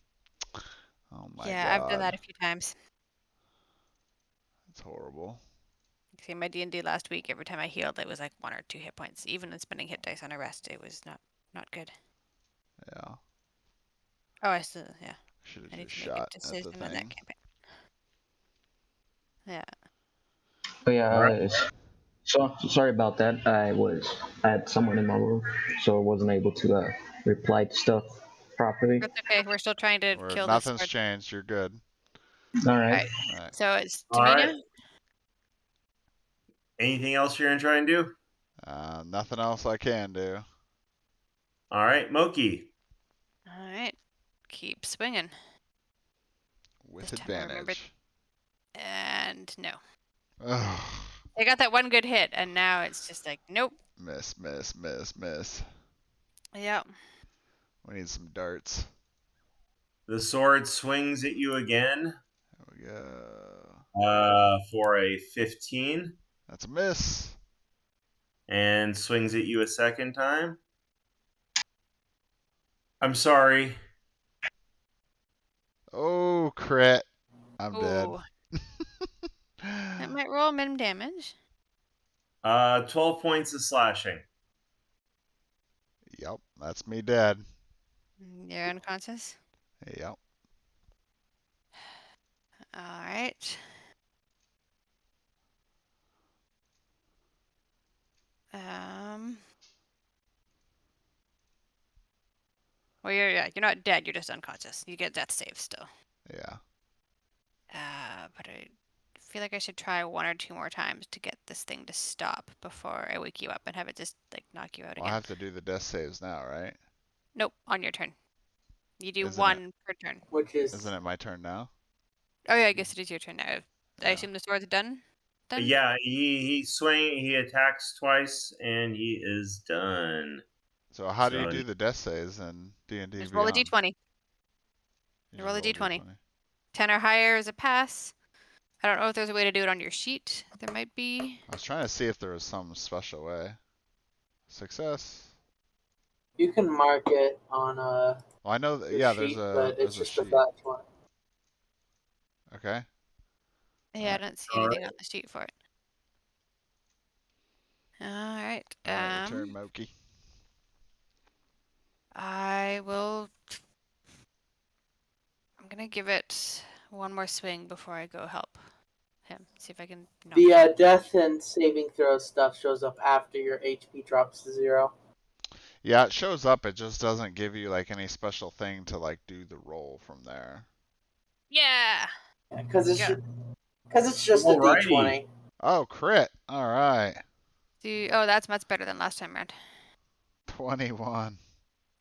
Oh my Yeah, god. I've done that a few times. That's horrible. See, my D&D last week, every time I healed, it was like 1 or 2 hit points. Even in spending hit dice on a rest, it was not good. Yeah. Oh, I still, yeah. Should have I need just to make a shot at the decision in that thing. campaign. Yeah. But yeah, All right. so sorry about that. I had someone in my room, so I wasn't able to reply to stuff properly. That's okay. We're still trying to kill this Nothing's sword. changed. You're good. All right. Alright. All right. So it's All Tamina. right. Anything else you're going to try and do? Nothing else I can do. All right, Moki. Alright. Keep swinging. With This time I remembered. advantage. And no. Ugh. I got that one good hit, and now it's just like, nope. Miss. Yep. We need some darts. The sword swings at you again There we go. for a 15 That's a miss. and swings at you a second time. I'm sorry. Oh, crit. I'm Ooh. dead. That might roll minimum damage. 12 points of slashing. Yep, that's me dead. You're unconscious. Yep. Alright. Well, you're not dead. You're just unconscious. You get death save still. Yeah. But I feel like I should try 1 or 2 more times to get this thing to stop before I wake you up and have it just like knock you out Well, again. I have to do the death saves now, right? Nope, on your turn. You do Isn't 1 per turn. Which is Isn't it my turn now? Oh yeah, I guess it is your turn now. I Yeah. assume the sword's done. Then? Yeah, he attacks twice and he is done. So how do you So- do the death saves in D&D Just roll a Beyond? d20. You Roll a just d20. 10 or higher is a pass. I don't know if there's a way to do it on your sheet. There might be. I was trying to see if there was some special way. Success. you can mark it on Well, I know that, your yeah, sheet, there's a but it's there's a just a sheet. flat 20. Okay. Yeah, I don't see All anything on the sheet for it. Alright. All right, your turn, Moki. I will. I'm gonna give it one more swing before I go help him. See if I can knock The him. death and saving throw stuff shows up after your HP drops to 0. Yeah, it shows up. It just doesn't give you like any special thing to like do the roll from there. Yeah. Because it's, Yeah. it's just a Alrighty. D20. Oh, crit. All right. Oh, that's much better than last time round. 21.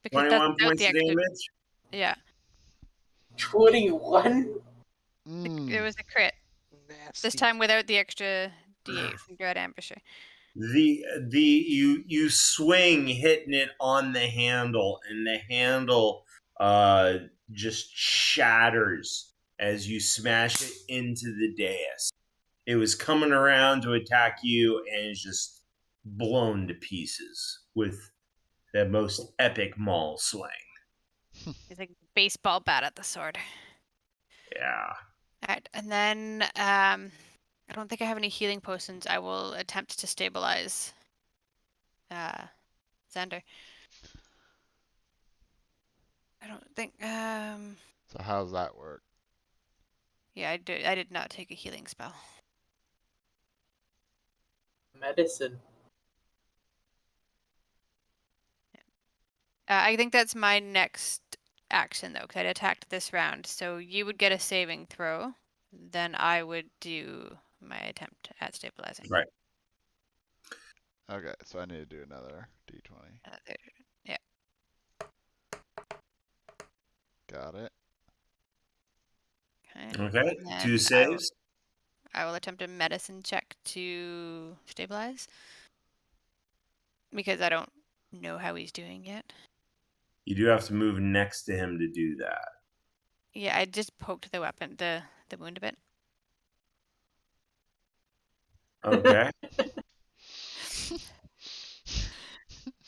Because 21 that's without points the of extra. damage. Yeah. 21? It was a crit. This Nasty. time without the extra D8 from Dread Ambusher. You swing, hitting it on the handle, and the handle just shatters as you smash it into the dais. It was coming around to attack you, and it's just blown to pieces with the most epic maul swing. He's like baseball bat at the sword. Yeah. Alright, and then I don't think I have any healing potions. I will attempt to stabilize Xander. I don't think So how's that work? yeah, I did not take a healing spell. Medicine. I think that's my next action though, because I attacked this round. So you would get a saving throw, then I would do my attempt at stabilizing. Right. Okay, so I need to do another d20. Yeah. Got it. Okay. And 2 then saves. I will attempt a medicine check to stabilize. Because I don't know how he's doing yet. You do have to move next to him to do that. Yeah, I just poked the weapon, the wound a bit. Okay.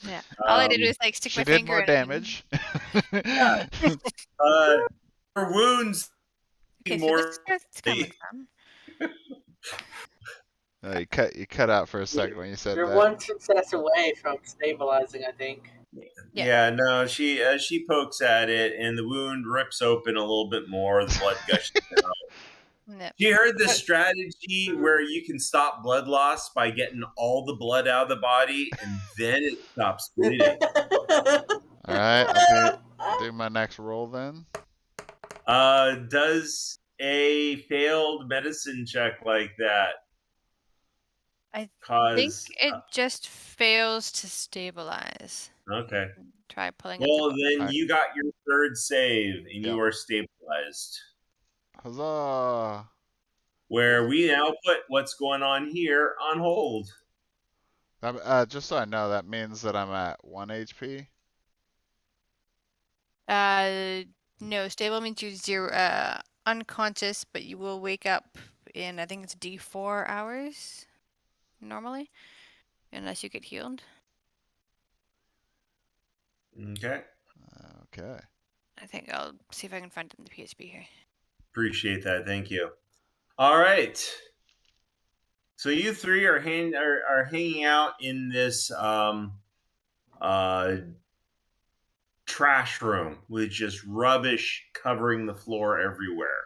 Yeah. All I did was like stick She my did finger more in damage. Her wounds Okay, so more. this is where it's coming from. You cut out for a second when you said You're that. one success away from stabilizing, I think. Yeah, no, she pokes at it, and the wound rips open a little bit more. The blood gushes out. Yep. She heard the strategy where you can stop blood loss by getting all the blood out of the body, and then it stops bleeding. Alright, I'll do my next roll then. Does a failed medicine check like that I cause? think it just fails to stabilize. Okay. Try pulling Well, it. then you got your third save, and you are stabilized. Huzzah! Where we now put what's going on here on hold. Just so I know, that means that I'm at 1 HP? No, stable means you're zero, unconscious, but you will wake up in, I think it's D4 hours, normally, unless you get healed. Okay. Okay. I think I'll see if I can find it in the PSP here. Appreciate that. Thank you. All right. So you three are hanging out in this trash room with just rubbish covering the floor everywhere.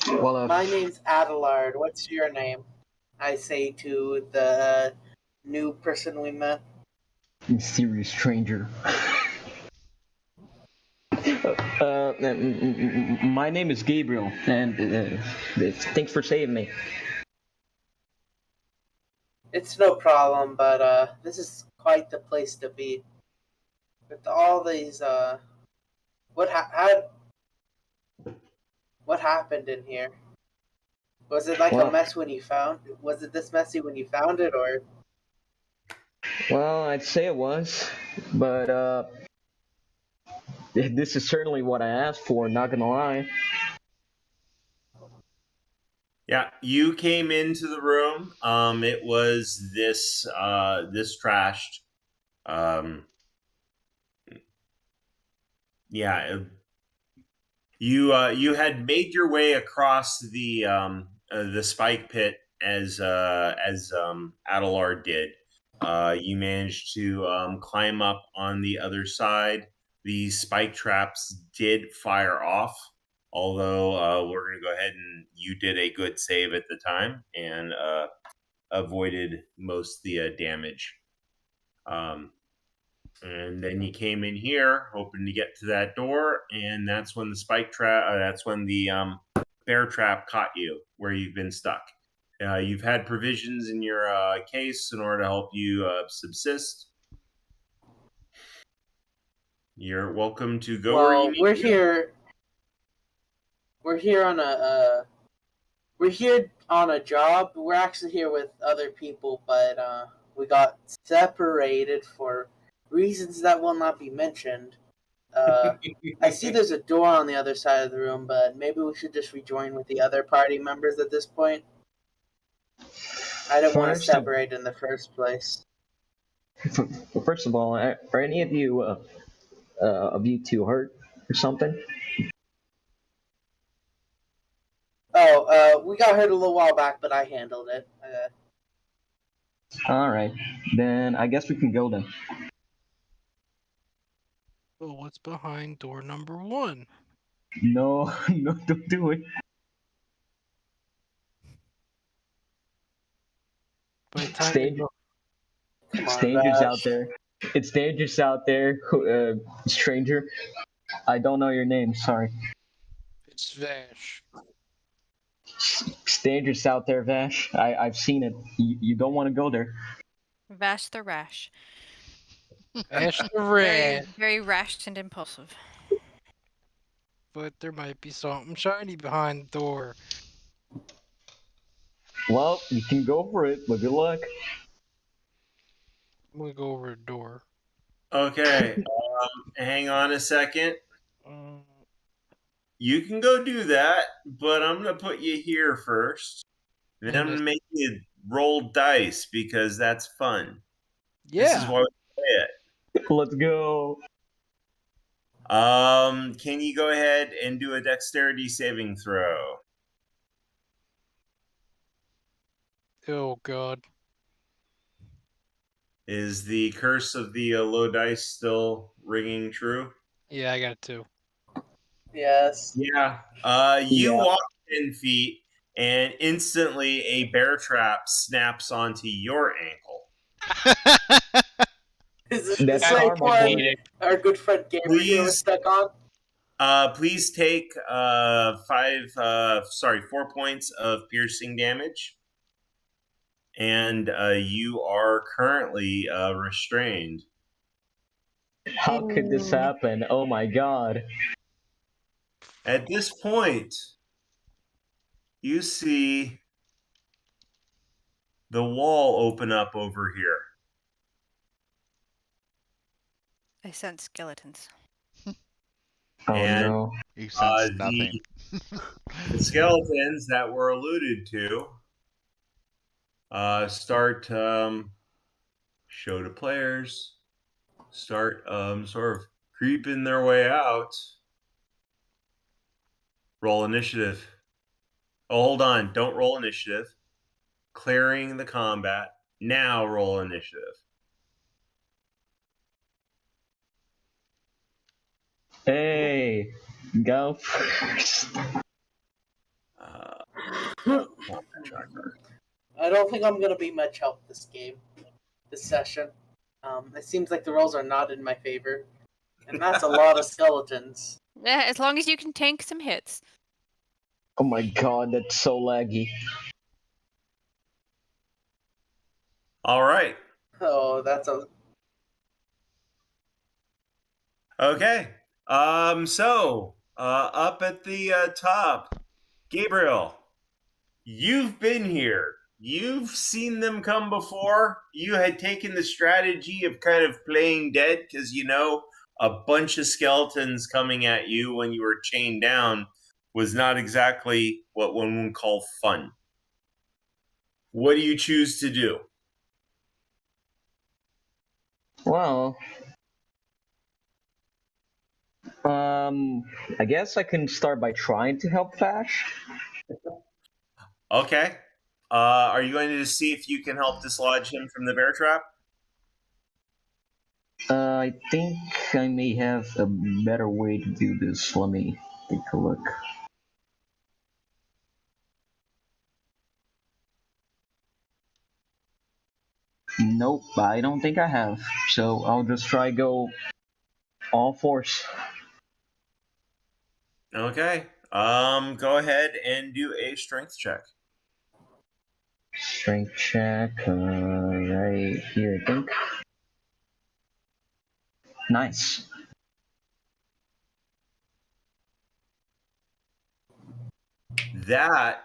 Well, My name's Adelard. What's your name? I say to the new person we met. mysterious stranger. My name is Gabriel, and thanks for saving me. It's no problem, but this is quite the place to be. With all these, what happened in here? Was it like Well- a mess when you found? Was it this messy when you found it, or? Well, I'd say it was, but this is certainly what I asked for. Not gonna lie. Yeah, you came into the room. It was this trashed. Yeah, you had made your way across the spike pit as Adelard did. You managed to climb up on the other side. The spike traps did fire off, although we're going to go ahead and you did a good save at the time and avoided most of the damage. And then you came in here hoping to get to that door, and that's when the bear trap caught you where you've been stuck. You've had provisions in your case in order to help you subsist. You're welcome to go where you Well, need we're to go. here. We're here on a we're here on a job. We're actually here with other people, but we got separated for reasons that will not be mentioned. I see there's a door on the other side of the room, but maybe we should just rejoin with the other party members at this point. I didn't want to separate in the first place. First of all, are any of you two hurt or something? We got hurt a little while back, but I handled it. All right, then I guess we can go then. Well, what's behind door number 1? No, no, don't do it. By the time Stage- we go, Come It's on, dangerous Vash. out there. It's dangerous out there, stranger. I don't know your name. Sorry. it's Vash. It's dangerous out there, Vash. I've seen it. You don't want to go there. Vash the rash. Vash the Very, rat. very rash and impulsive. But there might be something shiny behind the door. Well, you can go for it, but good luck. I'm gonna go over the door. Okay, hang on a second. Um, You can go do that, but I'm going to put you here first. And I'm going to make you roll dice because that's fun. This is yeah. why we play it. Let's go. Can you go ahead and do a dexterity saving throw? Oh god. Is the curse of the low dice still ringing true? Yeah, I got it too. Yes. Yeah. You walk 10 feet, and instantly a bear trap snaps onto your ankle. Is this That's the same karma, one boy. our good friend Gabriel was Please. stuck on? Please take 4 points of piercing damage. And you are currently restrained. How could this happen? Oh my god. At this point, you see the wall open up over here. I sense skeletons. Oh And no. You sense nothing. the skeletons that were alluded to start show to players, start sort of creeping their way out. Roll initiative. Oh, hold on. Don't roll initiative. Clearing the combat. Now roll initiative. Hey, go first. Combat tracker. I don't think I'm gonna be much help this session. It seems like the rolls are not in my favor, and that's a lot of skeletons. Yeah, as long as you can tank some hits. Oh my god, that's so laggy. All right. Oh, that's a Okay. So up at the top, Gabriel, you've been here. You've seen them come before. You had taken the strategy of kind of playing dead because you know a bunch of skeletons coming at you when you were chained down was not exactly what one would call fun. What do you choose to do? Well, I guess I can start by trying to help Vash. Okay. Are you going to see if you can help dislodge him from the bear trap? I think I may have a better way to do this. Let me take a look. Nope, I don't think I have. So I'll just try go all force. Okay. Go ahead and do a strength check. Strength check, right here, I think. Nice. That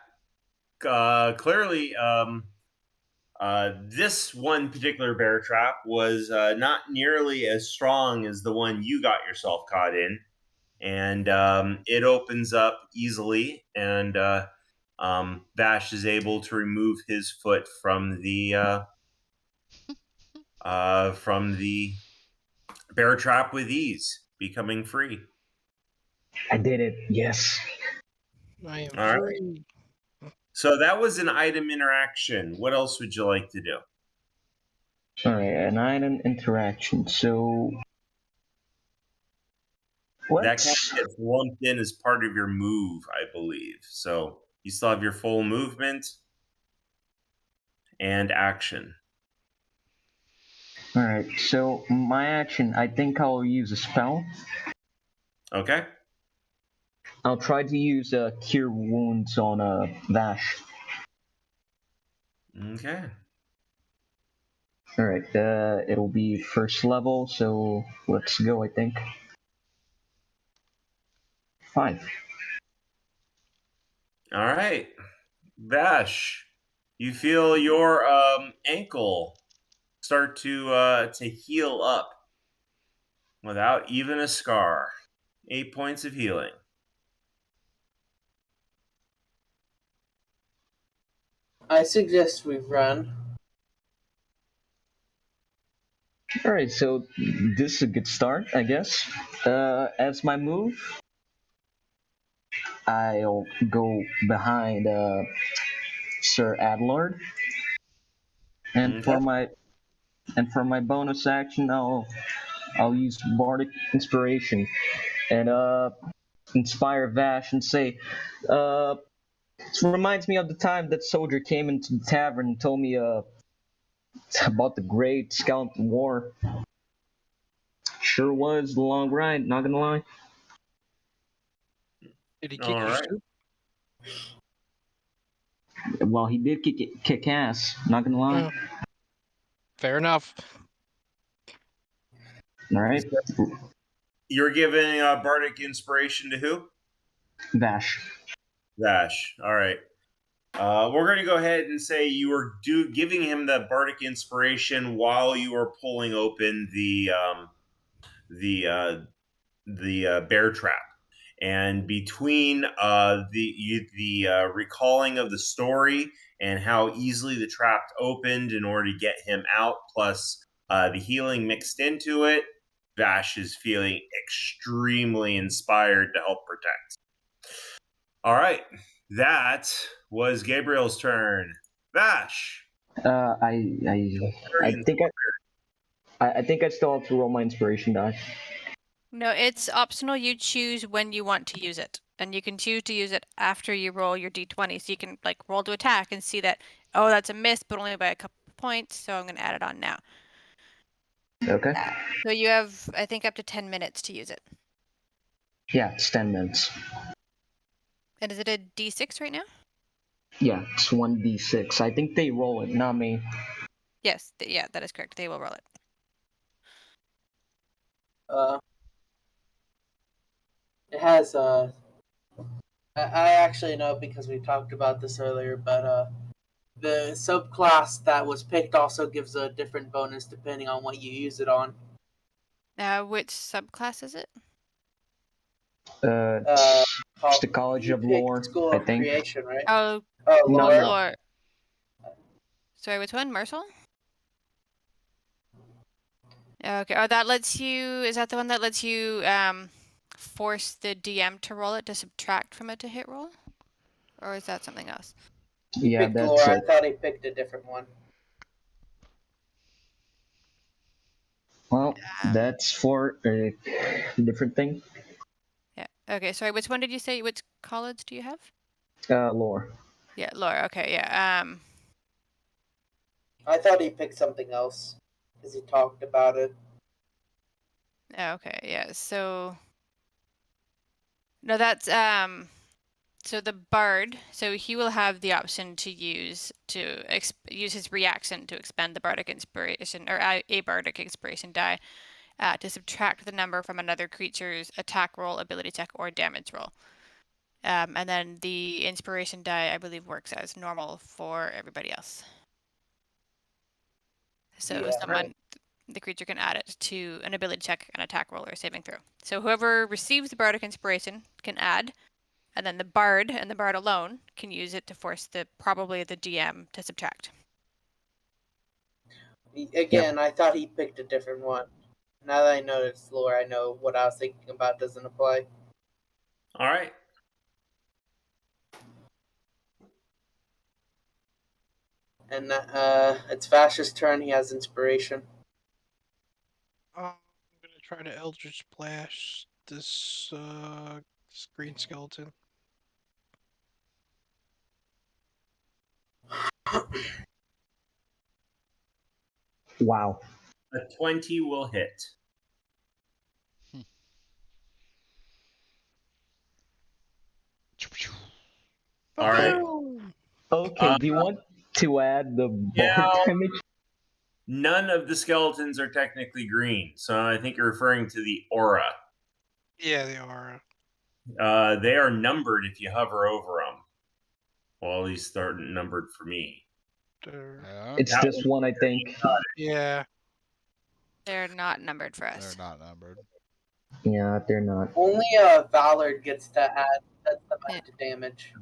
clearly, this one particular bear trap was not nearly as strong as the one you got yourself caught in, and it opens up easily, and Vash is able to remove his foot from the bear trap with ease, becoming free. I did it. Yes. I am All right. free. So that was an item interaction. What else would you like to do? All right, an item interaction. So That kind let's. of gets lumped in as part of your move, I believe. So you still have your full movement and action. All right. So my action, I think I'll use a spell. Okay. I'll try to use Cure Wounds on Vash. Okay. All right. It'll be first level. So let's go. I think 5. All right. Vash, you feel your ankle start to heal up without even a scar. 8 points of healing. I suggest we run. All right. So this is a good start, I guess. As my move, I'll go behind Sir Adlord, and Okay. for my bonus action, I'll use Bardic Inspiration and inspire Vash and say, it reminds me of the time that soldier came into the tavern and told me about the Great Skeleton War. Sure was a long ride, not gonna lie. Did he All kick your right. soup? Well, he did kick ass, not gonna lie. Mm. Fair enough. All right, You're giving Bardic Inspiration to who? Vash. Vash. All right. We're going to go ahead and say you were giving him the Bardic Inspiration while you were pulling open the bear trap. And between the recalling of the story and how easily the trap opened in order to get him out, plus the healing mixed into it, Vash is feeling extremely inspired to help protect. All right, that was Gabriel's turn. Vash. I think I think I still have to roll my inspiration die. No, it's optional. You choose when you want to use it. And you can choose to use it after you roll your d20. So you can like roll to attack and see that, oh, that's a miss, but only by a couple points. So I'm going to add it on now. Okay. So you have, I think, up to 10 minutes to use it. Yeah, it's 10 minutes. And is it a d6 right now? Yeah, it's 1d6. I think they roll it, not me. Yes. Yeah, that is correct. They will roll it. It has I actually know because we talked about this earlier, but the subclass that was picked also gives a different bonus depending on what you use it on. Which subclass is it? It's the College You of picked Lore, School I of think. Creation, right? Oh, No, Lore. no. lore. Sorry, which one? Mercil? Okay. Oh, that lets you. Is that the one that lets you force the DM to roll it to subtract from it to hit roll, or is that something else? He Yeah, picked that's Lore. I it. thought he picked a different one. Well, that's for a different thing. Yeah. Okay. Sorry. Which one did you say? Which college do you have? Lore. Yeah, lore. Okay. Yeah. I thought he picked something else because he talked about it. Okay. Yeah. So. No, that's So the bard, so he will have the option to use his reaction to expend the bardic inspiration or a bardic inspiration die to subtract the number from another creature's attack roll, ability check, or damage roll. And then the inspiration die, I believe, works as normal for everybody else. So Yeah. the creature can add it to an ability check, an attack roll, or a saving throw. So whoever receives the Bardic Inspiration can add, and then the Bard and the Bard alone can use it to force probably the DM to subtract. Again, I thought he picked a different one. Now that I know its lore, I know what I was thinking about doesn't apply. All right. And it's Vash's turn. He has inspiration. I'm gonna try to Eldritch Blast this green skeleton. Wow. A 20 will hit. All right. Okay, do you want to add the yeah. bullet damage? None of the skeletons are technically green, so I think you're referring to the aura. Yeah, they are. They are numbered if you hover over them. Well, at least they're numbered for me. It's That this one, I think. Yeah. They're not numbered for us. They're not numbered. Yeah, they're not. Only Valor gets to add the amount to damage.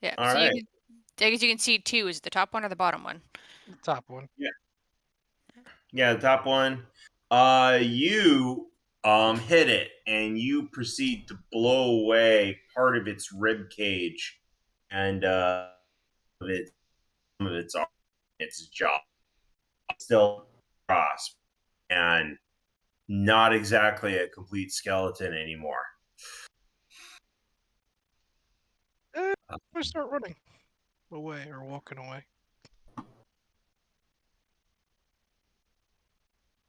Yeah. All so right. I guess you can see two. Is it the top one or the bottom one? The top one. Yeah, the top one. You hit it, and you proceed to blow away part of its rib cage, and some of its jaw still crossed, and not exactly a complete skeleton anymore. I'm gonna start running away or walking away.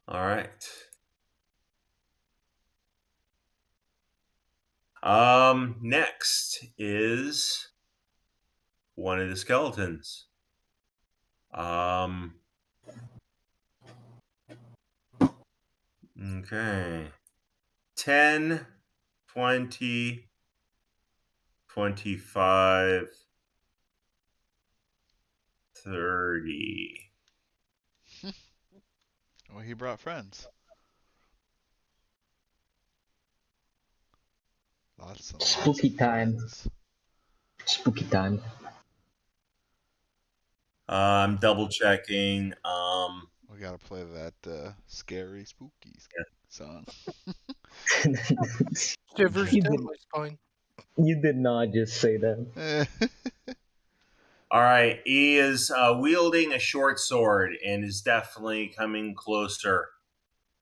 All right. Next is one of the skeletons. Okay. 10, 20, 25, 30. Well, he brought friends. Lots and lots Spooky of time. friends. Spooky time. I'm double checking. We gotta play that scary spooky song. Shivers You down did- my spine. You did not just say that. All right. He is wielding a short sword and is definitely coming closer,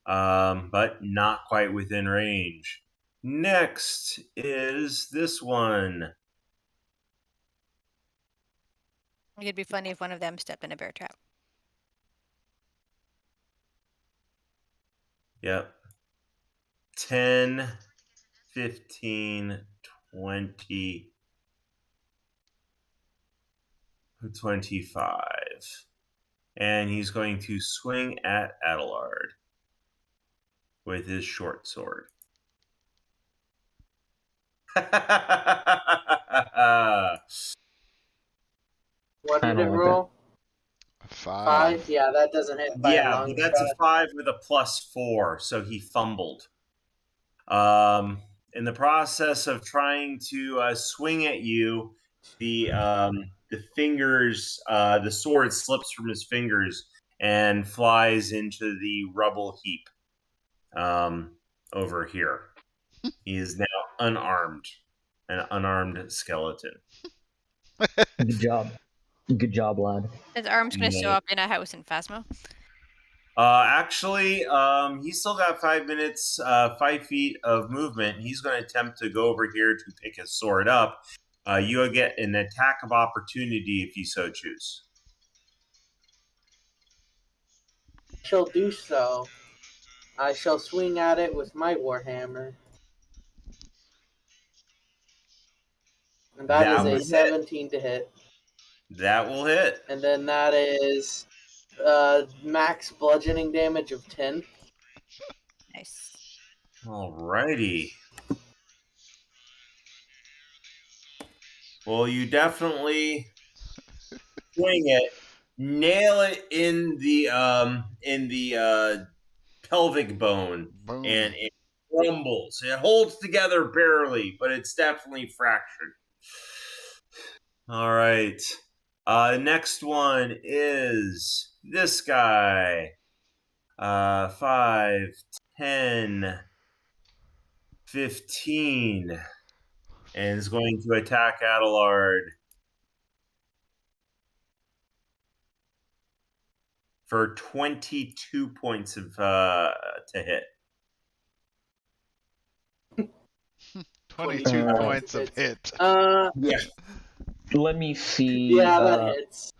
but not quite within range. Next is this one. It'd be funny if one of them stepped in a bear trap. Yep. 10, 15, 20, 25. And he's going to swing at Adelard with his short sword. What I did don't it like roll? 5. Yeah, that doesn't hit by a Yeah, long but that's shot. a 5 with a +4, so he fumbled. In the process of trying to swing at you, the fingers, the sword slips from his fingers and flies into the rubble heap over here. He is now unarmed, an unarmed skeleton. Good job. Good job, lad. His arm's gonna show No. up in a house in Phasmo. Actually, he's still got 5 minutes, 5 feet of movement. He's going to attempt to go over here to pick his sword up. You will get an attack of opportunity if you so choose. Shall do so. I shall swing at it with my warhammer. And that That is will a hit. 17 to hit. That will hit. And then that is max bludgeoning damage of 10. Nice. Alrighty. Well, you definitely swing it, nail it in the pelvic bone, Boom. and it crumbles. It holds together barely, but it's definitely fractured. All right. Next one is this guy. 5, 10, 15, and is going to attack Adelard for 22 points of to hit. 22 Uh, points of hit. Yeah. Let me see. Yeah, that hits.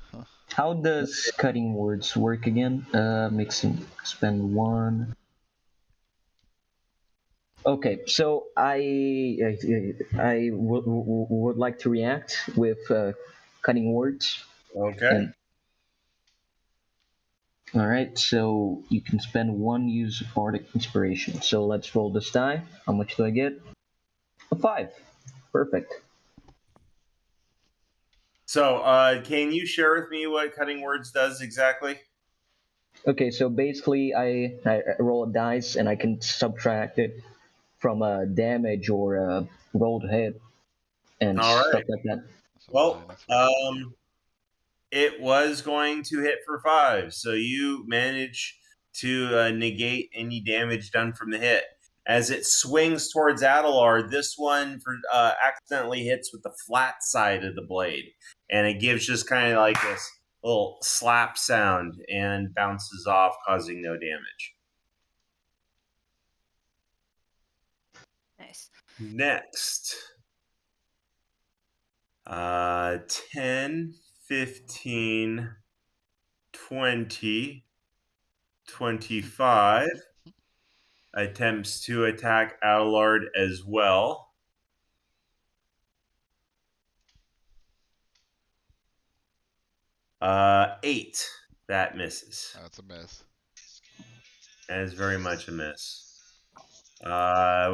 How does cutting words work again? Mixing, spend one. Okay, so I would like to react with cutting words. Okay. And all right, so you can spend one use of Bardic Inspiration. So let's roll this die. How much do I get? A 5. Perfect. So, can you share with me what cutting words does exactly? Okay, so basically I roll a dice and I can subtract it from a damage or a rolled hit and All stuff right. like that. So Well, -1. it was going to hit for 5, so you manage to negate any damage done from the hit. As it swings towards Adelard, this one accidentally hits with the flat side of the blade, and it gives just kind of like this little slap sound and bounces off, causing no damage. Nice. Next, 10, 15, 20, 25 attempts to attack Adelard as well. Eight. That misses. That's a miss. That is very much a miss.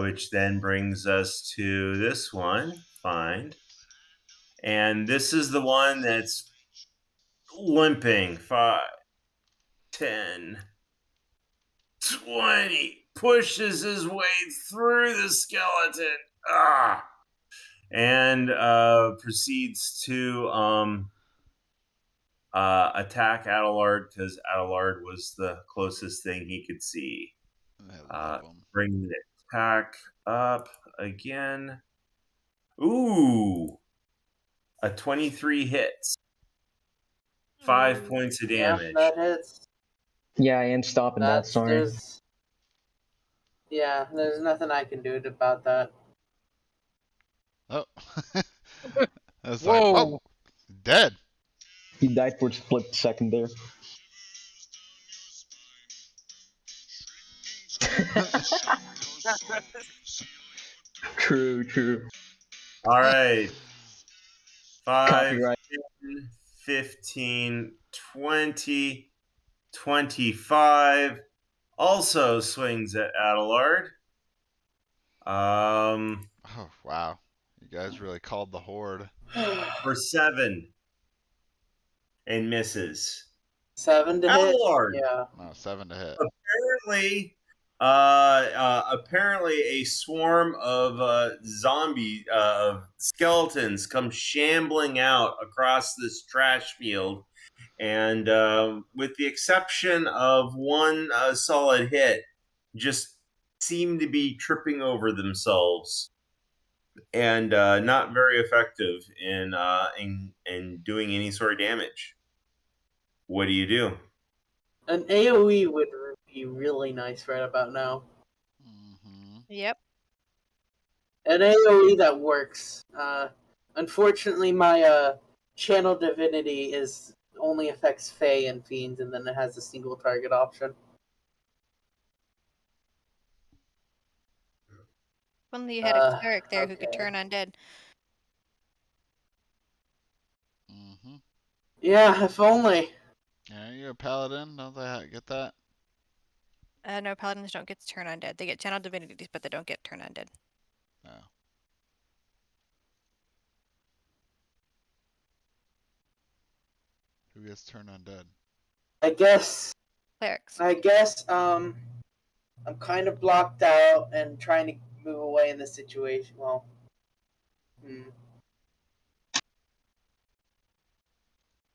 Which then brings us to this one. Find. And this is the one that's limping. 5, 10, 20. Pushes his way through the skeleton. And proceeds to attack Adelard because Adelard was the closest thing he could see. I love 'em. Bring the attack up again. Ooh, a 23 hits. 5 points of Yeah, damage. that hits. Yeah, I am stopping that. Sorry. There's nothing I can do about that. Oh. I was Whoa! like, oh, dead. He died for a split second there. True. All right. 5, Copyright. 10, 15, 20, 25. Also swings at Adelard. Oh, wow. You guys really called the horde. For 7 and misses. 7 to hit. Adelard. Yeah. No, 7 to hit. Apparently, a swarm of zombie skeletons come shambling out across this trash field, and with the exception of one solid hit, just seem to be tripping over themselves and not very effective in doing any sort of damage. What do you do? An AoE would be really nice right about now. Mm-hmm. Yep. An AoE that works. Unfortunately, my channel divinity only affects Fae and Fiends, and then it has a single target option. If only you had a cleric there who could Okay. turn undead. Mm-hmm. Yeah, if only. Yeah, you a paladin? Don't they get that? No, paladins don't get to turn undead. They get channel divinities, but they don't get turn undead. No. Who gets turned undead? I guess. Clerics. I'm kind of blocked out and trying to move away in this situation. Well, if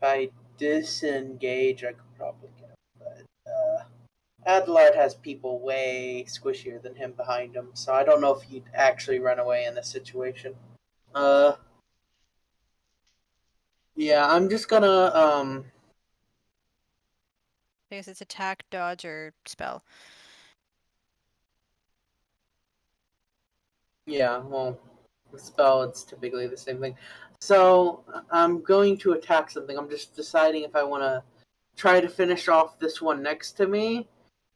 I disengage, I could probably get him. But Adelard has people way squishier than him behind him, so I don't know if he'd actually run away in this situation. Yeah, I'm just gonna I guess it's attack, dodge, or spell. Yeah, well, with spell, it's typically the same thing. So I'm going to attack something. I'm just deciding if I want to try to finish off this one next to me,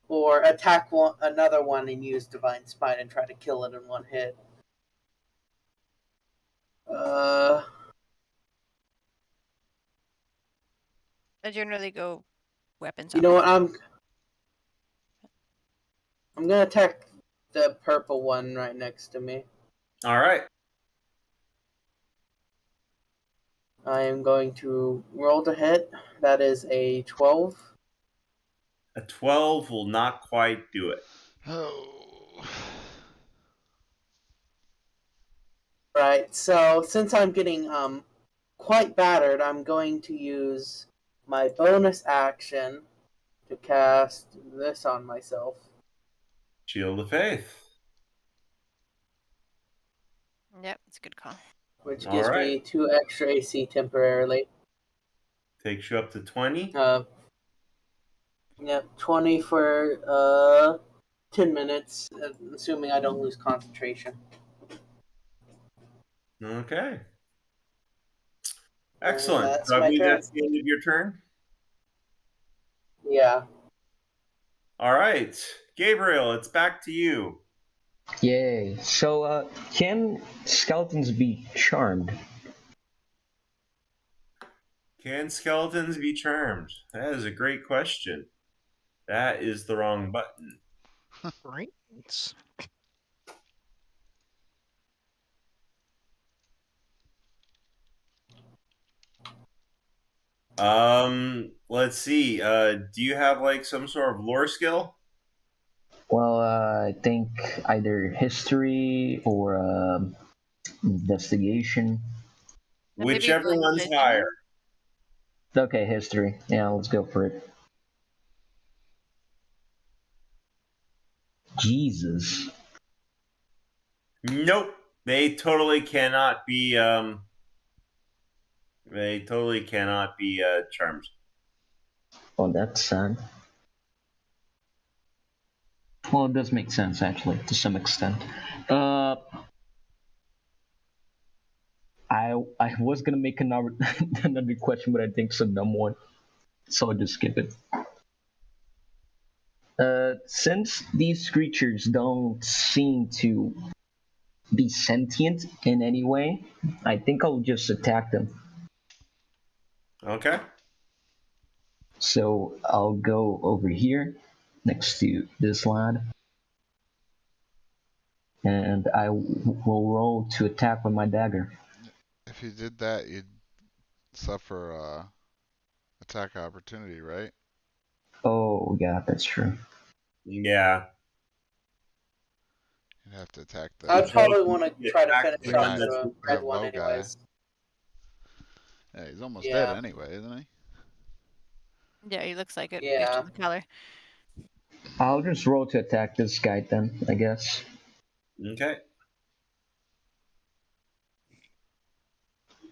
or attack another one and use Divine Smite and try to kill it in one hit. I generally go weapons. You know what? I'm gonna attack the purple one right next to me. All right. I am going to roll to hit. That is a 12. A 12 will not quite do it. Oh. Right. So since I'm getting quite battered, I'm going to use my bonus action to cast this on myself. Shield of Faith. Yep, it's a good call. Which All gives right. me 2 extra AC temporarily. Takes you up to 20. Yep, 20 for 10 minutes, assuming I don't lose concentration. Okay. Excellent. That's So I my believe turn. that's the end of your turn. Yeah. All right. Gabriel, it's back to you. Yay. So, can skeletons be charmed? Can skeletons be charmed? That is a great question. That is the wrong button. Right. Let's see. Do you have like some sort of lore skill? Well, I think either history or investigation. And maybe Whichever one's religion? higher. Okay, history. Yeah, let's go for it. Jesus. Nope. They totally cannot be charmed. Oh, that's sad. Well, it does make sense, actually, to some extent. I was gonna make another another question, but I think it's a dumb one, so I'll just skip it. Since these creatures don't seem to be sentient in any way, I think I'll just attack them. Okay. So I'll go over here next to this lad, and I will roll to attack with my dagger. If you did that, you'd suffer attack opportunity, right? Oh, yeah, that's true. Yeah. You'd have to attack I'd the probably want to try to Attack finish the off one the that's- red that one low guy. anyways. Yeah, he's almost Yeah. dead anyway, isn't he? Yeah, he looks like it Yeah. based on the color. I'll just roll to attack this guy then, I guess. Okay.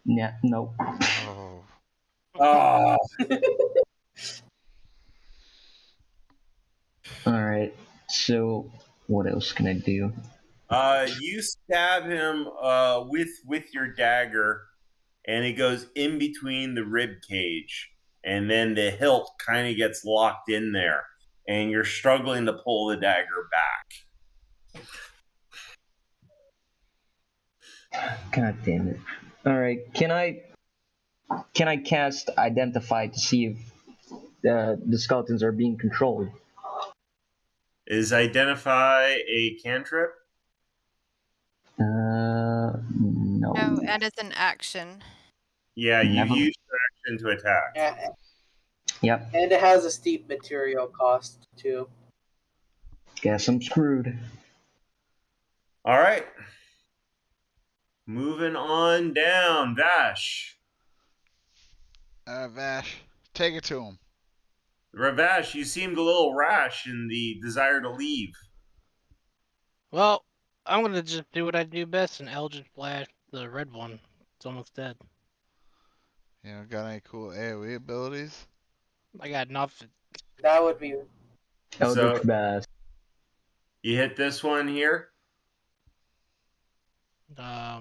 Yeah, nope. Oh. Oh. Alright, so what else can I do? You stab him with your dagger, and it goes in between the rib cage, and then the hilt kind of gets locked in there, and you're struggling to pull the dagger back. God damn it. Alright, can I cast Identify to see if the skeletons are being controlled? Is Identify a cantrip? No. No, and it's an action. Yeah, you Never- use your action to attack. Yeah, Yep. And it has a steep material cost too. Guess I'm screwed. All right. Moving on down, Vash. Vash, take it to him. Ravash, you seemed a little rash in the desire to leave. Well, I'm gonna just do what I do best and Eldritch Blast the red one. It's almost dead. You know, got any cool AoE abilities? I got nothing. That would be Eldritch Bass. You hit this one here.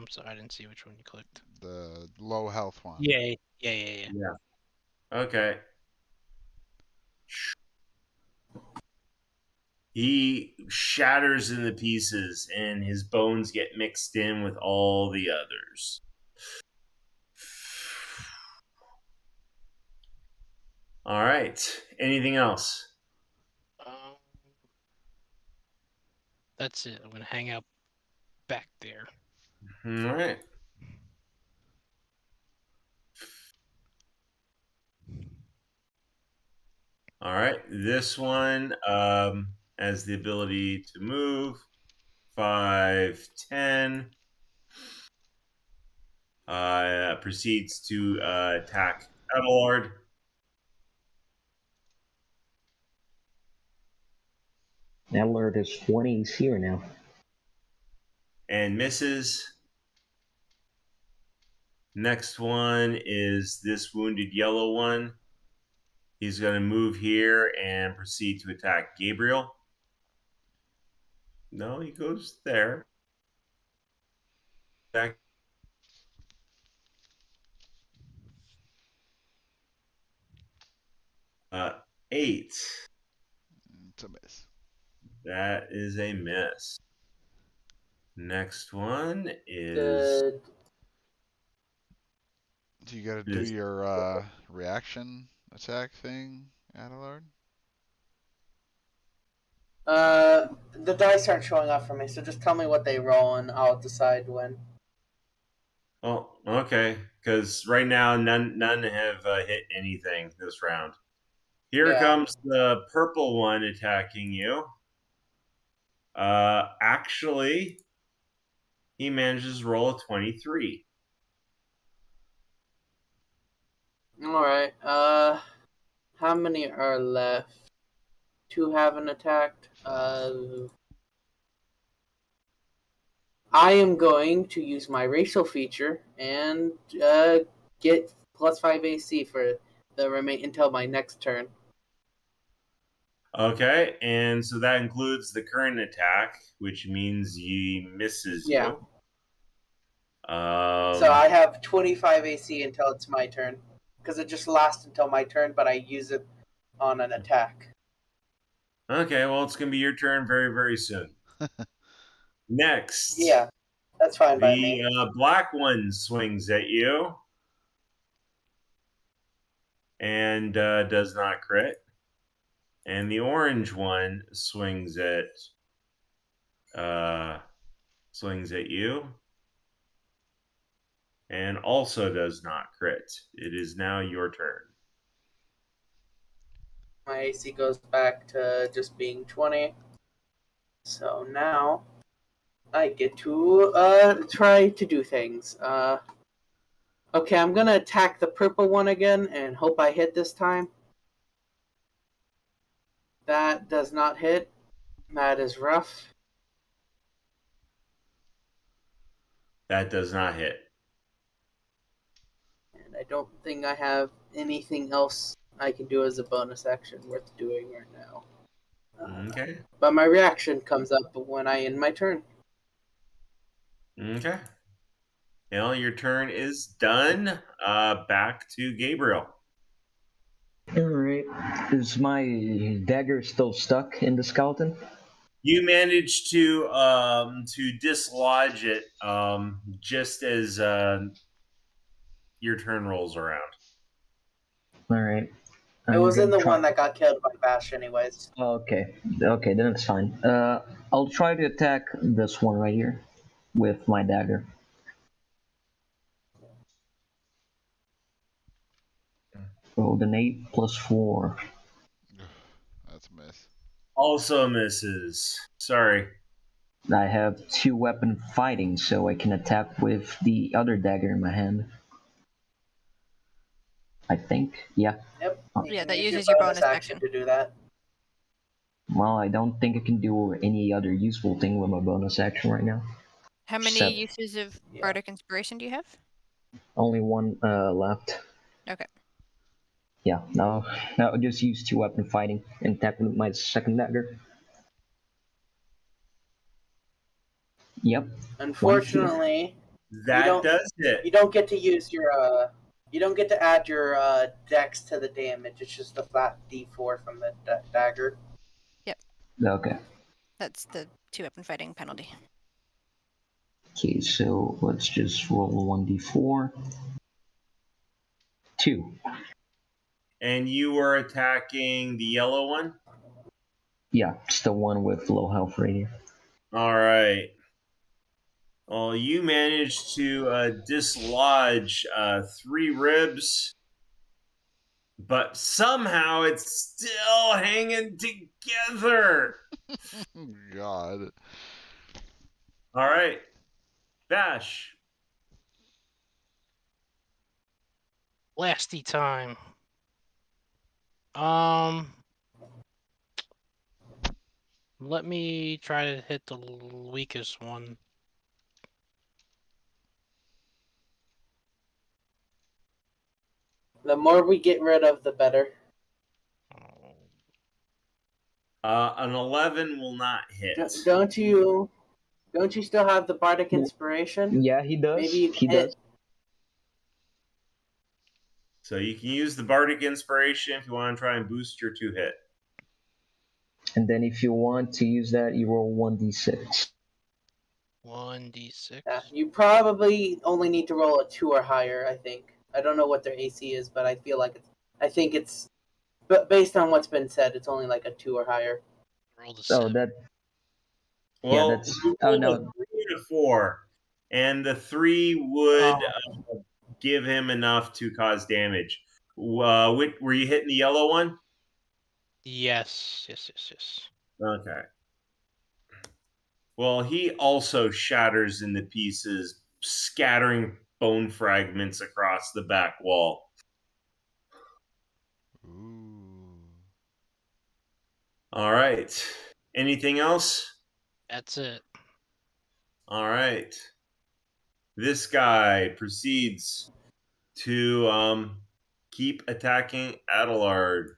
So I didn't see which one you clicked. The low health one. Yeah. Okay. He shatters into pieces and his bones get mixed in with all the others. All right. Anything else? That's it. I'm gonna hang out back there. All right. All right. This one has the ability to move 5, 10. Proceeds to attack Adelard. Alert is 20. He's here now. And misses. Next one is this wounded yellow one. He's going to move here and proceed to attack Gabriel. No, he goes there. Back. 8. It's a miss. That is a miss. Next one is... good. Do you got to do your reaction attack thing, Adelard? The dice aren't showing up for me, so just tell me what they roll and I'll decide when. Oh, okay. Because right now, none have hit anything this round. Here comes the purple one attacking you. Actually, he manages to roll a 23. All right. How many are left? 2 haven't attacked. I am going to use my racial feature and get +5 AC for the remain until my next turn. Okay, and so that includes the current attack, which means he misses you. So I have 25 AC until it's my turn, because it just lasts until my turn, but I use it on an attack. Okay, well, it's going to be your turn very, very soon. Next. Yeah, that's fine by me. The black one swings at you and does not crit. And the orange one swings at you and also does not crit. It is now your turn. My AC goes back to just being 20. So now I get to try to do things. Okay, I'm gonna attack the purple one again and hope I hit this time. That does not hit. That is rough. That does not hit. And I don't think I have anything else I can do as a bonus action worth doing right now. Okay. But my reaction comes up when I end my turn. Okay. Well, your turn is done. Back to Gabriel. Alright. Is my dagger still stuck in the skeleton? You managed to dislodge it just as your turn rolls around. Alright. It was in the one that got killed by Bash anyways. Okay. Okay, then it's fine. I'll try to attack this one right here with my dagger. Rolled an 8 plus 4. That's a miss. Also misses. Sorry. I have 2 weapon fighting, so I can attack with the other dagger in my hand. I think. Yeah. Yep. Oh. You Yeah, can that use uses your bonus action action. to do that. Well, I don't think I can do any other useful thing with my bonus action right now. How many 7. uses of Yeah. Bardic Inspiration do you have? Only 1 left. Okay. Yeah, no, I'll just use 2 weapon fighting and attack with my second dagger. Yep. Unfortunately, That don't- does you hit. don't get to use your you don't get to add your dex to the damage. It's just a flat D4 from the dagger. Okay. That's the 2 weapon fighting penalty. Okay, so let's just roll 1d4. 2. And you were attacking the yellow one? Yeah, it's the one with low health rating. All right. Well, you managed to dislodge 3 ribs, but somehow it's still hanging together. God. All right. Bash. Blasty time. Let me try to hit the weakest one. The more we get rid of, the better. An 11 will not hit. Don't you still have the Bardic Inspiration? Yeah, he does. Maybe you he can hit. does. So you can use the Bardic Inspiration if you want to try and boost your 2 hit. And then if you want to use that, you roll 1d6. 1d6. Yeah, you probably only need to roll a 2 or higher. I think. I don't know what their AC is, but I feel like it's. But based on what's been said, it's only like a 2 or higher. Roll the Oh, 7. that. Well, that's. you Oh rolled a no. 3 and a 4, and the 3 would Oh. give him enough to cause damage. Were you hitting the yellow one? Yes. Okay. Well, he also shatters into pieces, scattering bone fragments across the back wall. Ooh. All right. Anything else? That's it. All right. This guy proceeds to keep attacking Adelard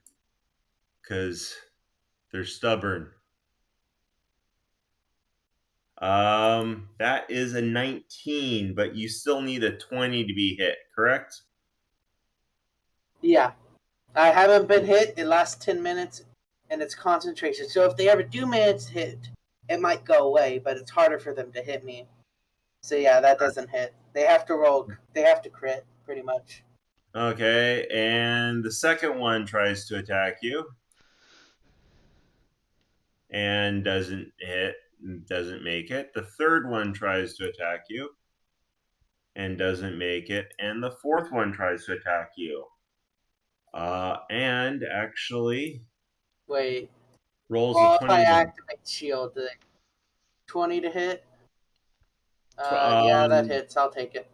because they're stubborn. That is a 19, but you still need a 20 to be hit, correct? Yeah, I haven't been hit in the last 10 minutes, and it's concentration. So if they ever do manage to hit, it might go away, but it's harder for them to hit me. So yeah, that doesn't hit. They have to roll. They have to crit, pretty much. Okay, and the second one tries to attack you and doesn't hit, doesn't make it. The third one tries to attack you and doesn't make it. And the fourth one tries to attack you. And actually Wait. rolls Well, a if 20. I activate shield, 20 to hit. Yeah, that hits. I'll take it.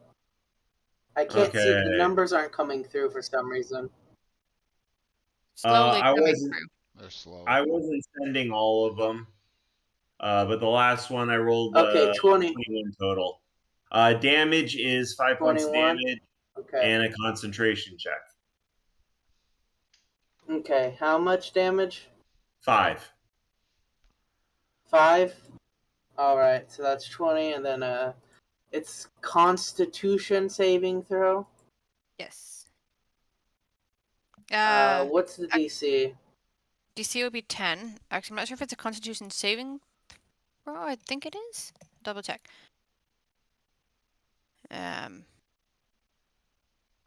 I can't see. The Okay. numbers aren't coming through for some reason. Slowly I coming wasn't- through. They're slow. I wasn't sending all of them. But the last one I rolled Okay, 20. 21 total. Damage is 5 points of 21. damage Okay. and a concentration check. Okay. How much damage? 5. 5. All right. So that's 20, and then it's Constitution saving throw. Yes. What's the DC? DC would be 10. Actually, I'm not sure if it's a Constitution saving throw. I think it is. Double check.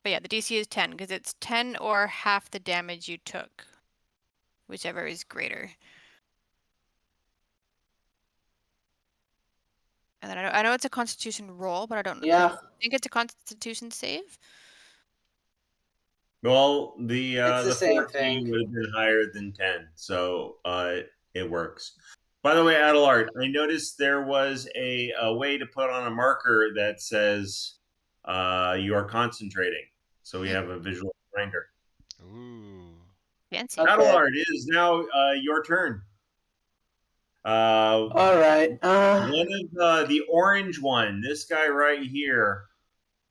But yeah, the DC is 10 because it's 10 or half the damage you took, whichever is greater. And then I know it's a Constitution roll, but I don't. Yeah. I think it's a Constitution save. Well, the It's the same 14 thing. would have been higher than 10, so it works. By the way, Adelard, I noticed there was a way to put on a marker that says you are concentrating, so we have a visual reminder. Ooh. Fancy. Okay. Adelard, it is now your turn. All right. One of the orange one, this guy right here,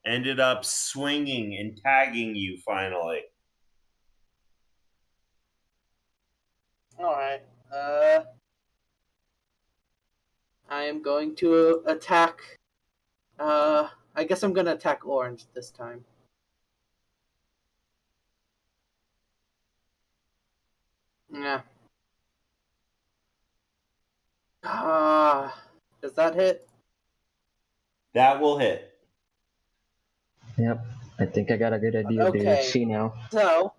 ended up swinging and tagging you finally. All right. I am going to attack. I guess I'm gonna attack orange this time. Yeah. Does that hit? That will hit. Yep. I think I got a good idea of the Okay. AC now. So.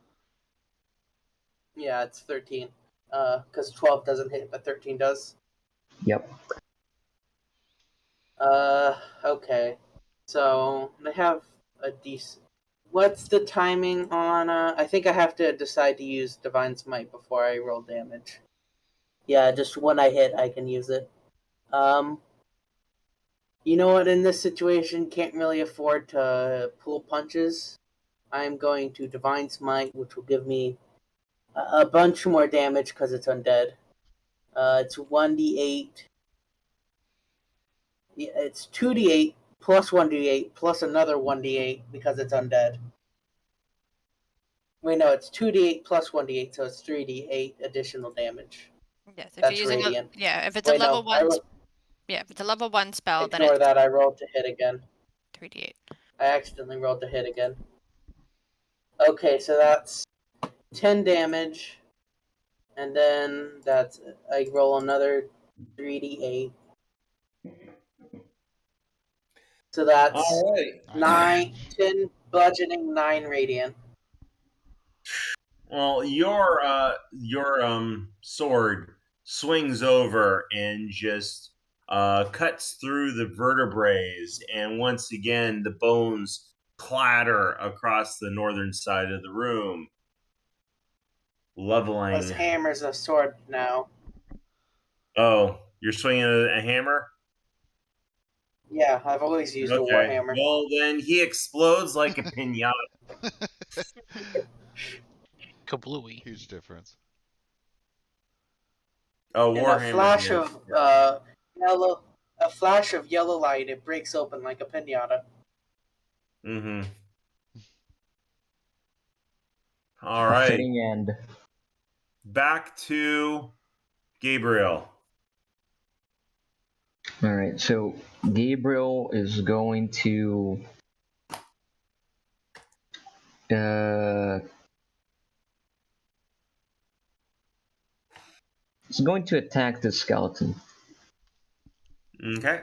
Yeah, it's 13. Because 12 doesn't hit, but 13 does. Yep. Okay. So they have a decent. What's the timing on? I think I have to decide to use Divine Smite before I roll damage. Yeah, just when I hit, I can use it. You know what? In this situation, can't really afford to pull punches. I'm going to Divine Smite, which will give me a bunch more damage because it's undead. It's 1d8. Yeah, it's 2d8 plus 1d8 plus another 1d8 because it's undead. Wait, no, it's 2d8 plus 1d8, so it's 3d8 additional damage. Yes, if That's you're using radiant. if it's Wait, a level no, I one, if it's a level 1 spell, then ignore it's that. I rolled to hit again. 3d8. I accidentally rolled to hit again. Okay, so that's 10 damage, and then I roll another 3d8. So that's All right. 9, 10 bludgeoning, 9 radiant. Well, your sword swings over and just cuts through the vertebrae, and once again the bones clatter across the northern side of the room, leveling. This hammer's a sword now. Oh, you're swinging a hammer? Yeah, I've always used a Okay. warhammer. Well, then he explodes like a pinata. Kablooey. Huge difference. Oh, And warhammer. a flash of yellow light, it breaks open like a pinata. Mm-hmm. All right. Fitting end. Back to Gabriel. All right, so Gabriel is going to attack the skeleton. Okay.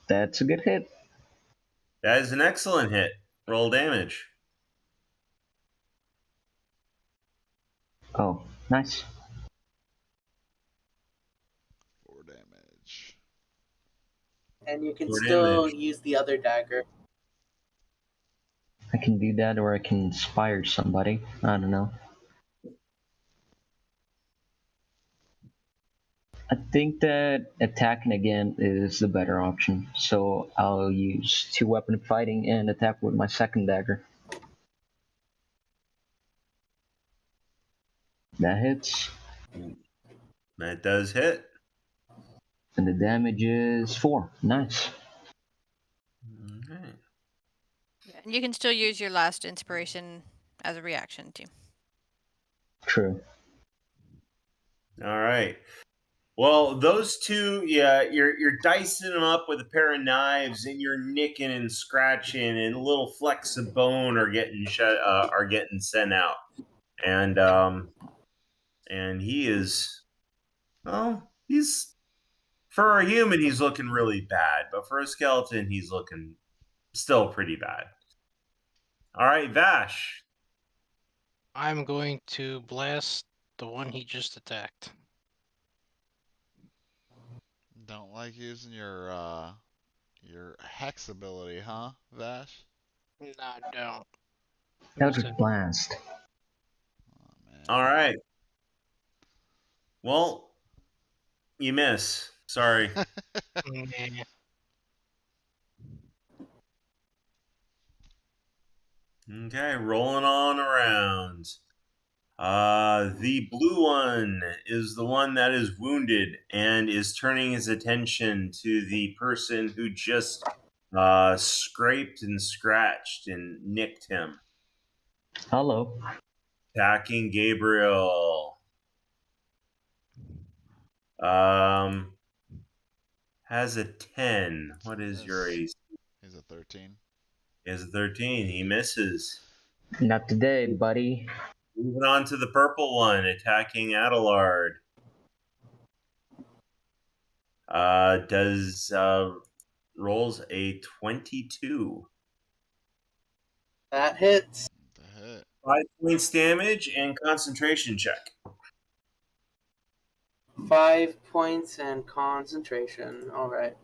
That's a good hit. That is an excellent hit. Roll damage. Oh, nice. 4 damage. And you can 4 still damage. use the other dagger. I can do that, or I can inspire somebody. I don't know. I think that attacking again is the better option, so I'll use 2-weapon fighting and attack with my second dagger. That hits, That does hit. and the damage is 4. Nice. Okay. Yeah, and you can still use your last inspiration as a reaction too. True. All right. Well, those two, yeah, you're dicing them up with a pair of knives, and you're nicking and scratching, and little flecks of bone are getting sent out, and he is, well, he's, for a human he's looking really bad, but for a skeleton he's looking still pretty bad. All right, Vash. I'm going to blast the one he just attacked. Don't like using your Your hex ability, huh, Vash? No, I don't. Eldritch Blast. Oh, man. All right. Well, you miss. Sorry. Nah. Okay, rolling on around. The blue one is the one that is wounded and is turning his attention to the person who just scraped and scratched and nicked him. Hello. Attacking Gabriel. Has a 10. What is your Miss. AC? He's a 13. He has a 13. He misses. Not today, buddy. Moving on to the purple one, attacking Adelard. Rolls a 22. That hits. The hit. 5 points damage and concentration check. 5 points and concentration. All right.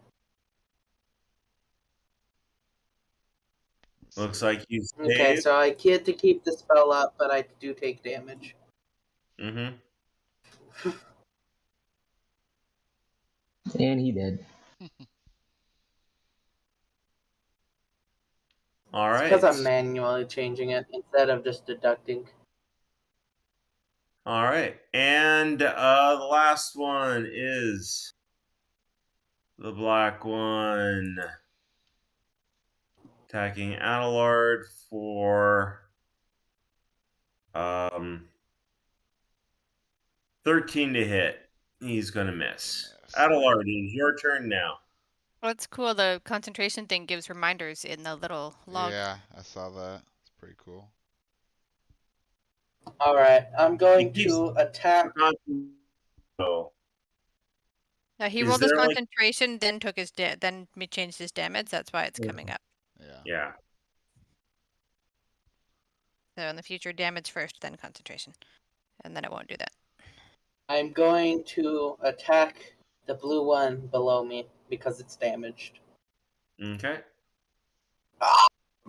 Looks like you Okay, saved. so I get to keep the spell up, but I do take damage. Mm-hmm. And he did. All It's right. because I'm manually changing it instead of just deducting. All right. And the last one is the black one. Attacking Adelard for 13 to hit. He's going to miss. Yes. Adelard, it is your turn now. Well, it's cool. The concentration thing gives reminders in the little log. Yeah, I saw that. It's pretty cool. All right, I'm going It keeps- to attack. So, Now he Is rolled his there, like- concentration, then took his then he changed his damage. That's why it's coming up. Yeah. yeah. So in the future, damage first, then concentration, and then it won't do that. I'm going to attack the blue one below me because it's damaged. Okay.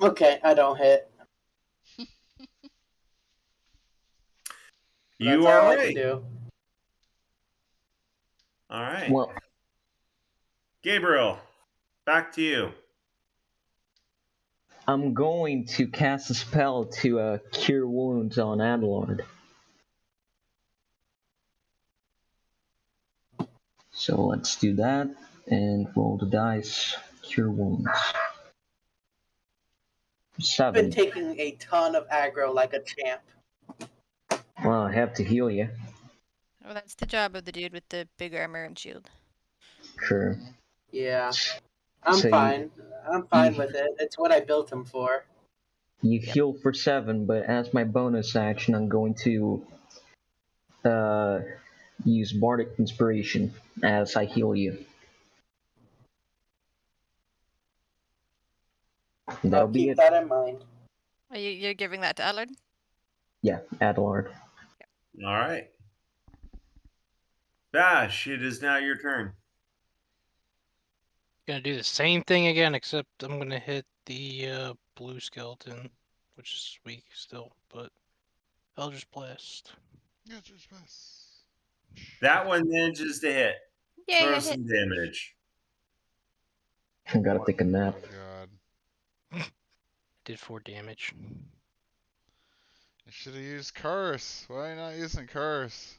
Okay, I don't hit. You That's are all I right. can do. All right. Well, Gabriel, back to you. I'm going to cast a spell to cure wounds on Adelard. So let's do that and roll the dice. Cure wounds. I've been 7. taking a ton of aggro like a champ. Well, I have to heal you. Well, that's the job of the dude with the big armor and shield. Sure. Mhm. Yeah, I'm So you- fine. I'm fine with it. It's what I built him for. You Yep. heal for 7, but as my bonus action, I'm going to use Bardic Inspiration as I heal you. That'll I'll be keep it. that in mind. Are you're giving that to Allard? Yeah, Adelard. All right. Bash, it is now your turn. Gonna do the same thing again, except I'm gonna hit the blue skeleton, which is weak still, but Eldritch Blast. Yeah, just pass. That one manages to hit. Yay, Throw I hit. some damage. I gotta take a nap. Oh, God. Did 4 damage. I should have used curse. Why are you not using curse?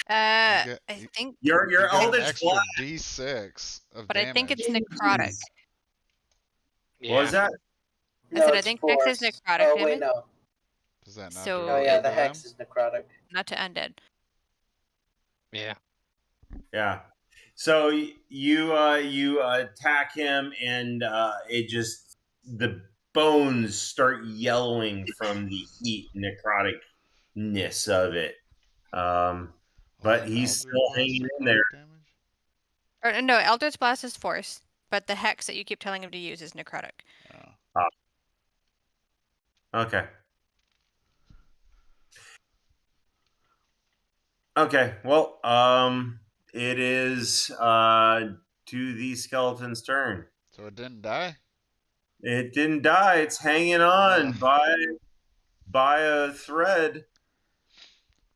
get- I think, Your You get an Eldritch extra Blast. D6 of but damage. I think it's necrotic. Yeah. What was that? I said I it's think Hex is force. necrotic Oh damage. wait, no. Does that not So- do Oh it yeah, to the them? hex is necrotic. Not to undead. Yeah. Yeah. So you attack him, and it just the bones start yellowing from the heat necroticness of it. But Wasn't he's Eldritch still Blast hanging in necrotic there. Damage? Or no, Eldritch Blast is force, but the Hex that you keep telling him to use is necrotic. Oh. Okay. Okay. Well, it is to the skeleton's turn. So it didn't die? It didn't die. It's hanging on by a thread.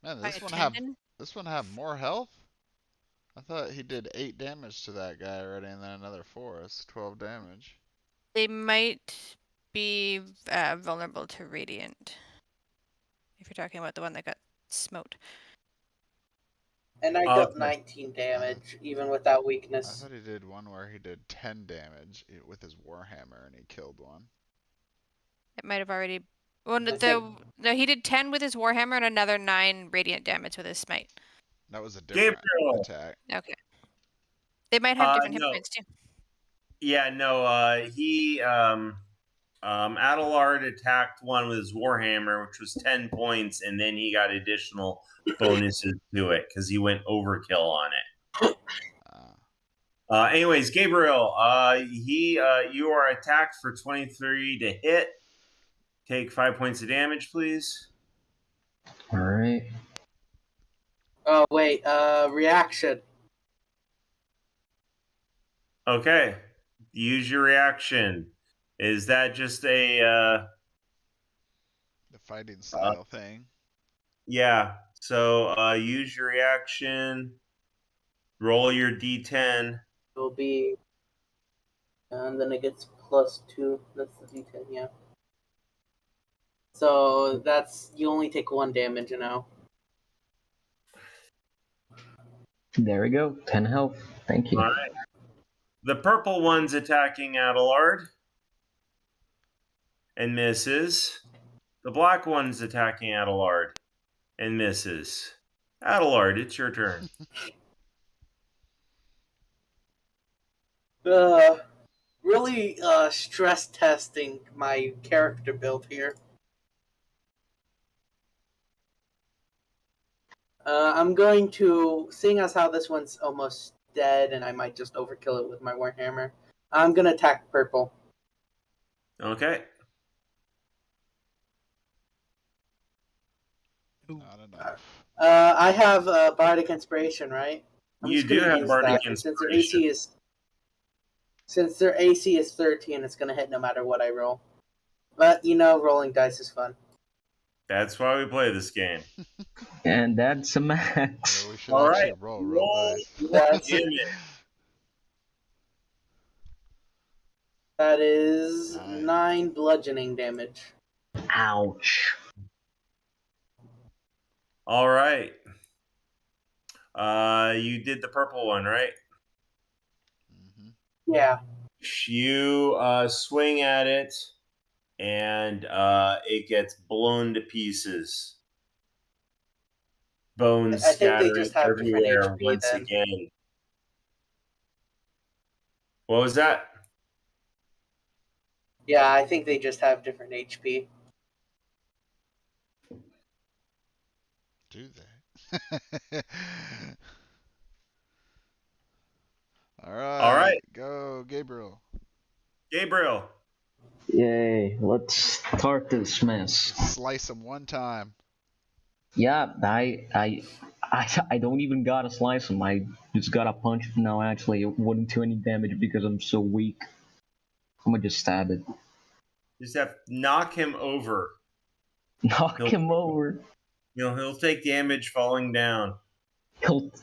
Man, By this a one have tendon? more health? I thought he did 8 damage to that guy already, and then another 4. It's 12 damage. They might be vulnerable to radiant. If you're talking about the one that got smote. And I dealt 19 damage, even without I weakness. thought he did one where he did 10 damage with his warhammer, and he killed one. It might have already. Well, I think- no, he did 10 with his warhammer and another 9 radiant damage with his smite. That was a different Gabriel. attack. Okay. They might have different hit no. points too. Yeah, no. He Adelard attacked one with his warhammer, which was 10 points, and then he got additional bonuses to it because he went overkill on it. Anyways, Gabriel, you are attacked for 23 to hit. Take 5 points of damage, please. All right. Oh, wait. Reaction. Okay. Use your reaction. Is that just a The fighting style thing. yeah. So use your reaction. Roll your D10. Will be. And then it gets +2. That's the D10, yeah. So that's. You only take 1 damage now. There we go. 10 health. Thank you. All right. The purple one's attacking Adelard and misses. The black one's attacking Adelard and misses. Adelard, it's your turn. Really stress testing my character build here. I'm going to, seeing as how this one's almost dead and I might just overkill it with my warhammer, I'm going to attack purple. Okay. Not enough. I have Bardic Inspiration, right? I'm You just gonna do have use Bardic that, Inspiration. Since their AC is 13, it's gonna hit no matter what I roll. But rolling dice is fun. That's why we play this game. And that's a max. Yeah, we should All actually right. roll real dice. That's Damage. That is Nine. 9 bludgeoning damage. Ouch. All right. You did the purple one, right? Mm-hmm. Yeah. You swing at it, and it gets blown to pieces. Bones I think they scattering just have different everywhere HP once then. again. What was that? Yeah, I think they just have different HP. Do they? All right. Go, Gabriel. Gabriel. Yay. Let's start this mess. Slice him one time. Yeah, I don't even gotta slice him. I just gotta punch him. No, actually, it wouldn't do any damage because I'm so weak. I'm gonna just stab it. Just have to knock him over. Knock him over. He'll take damage falling down.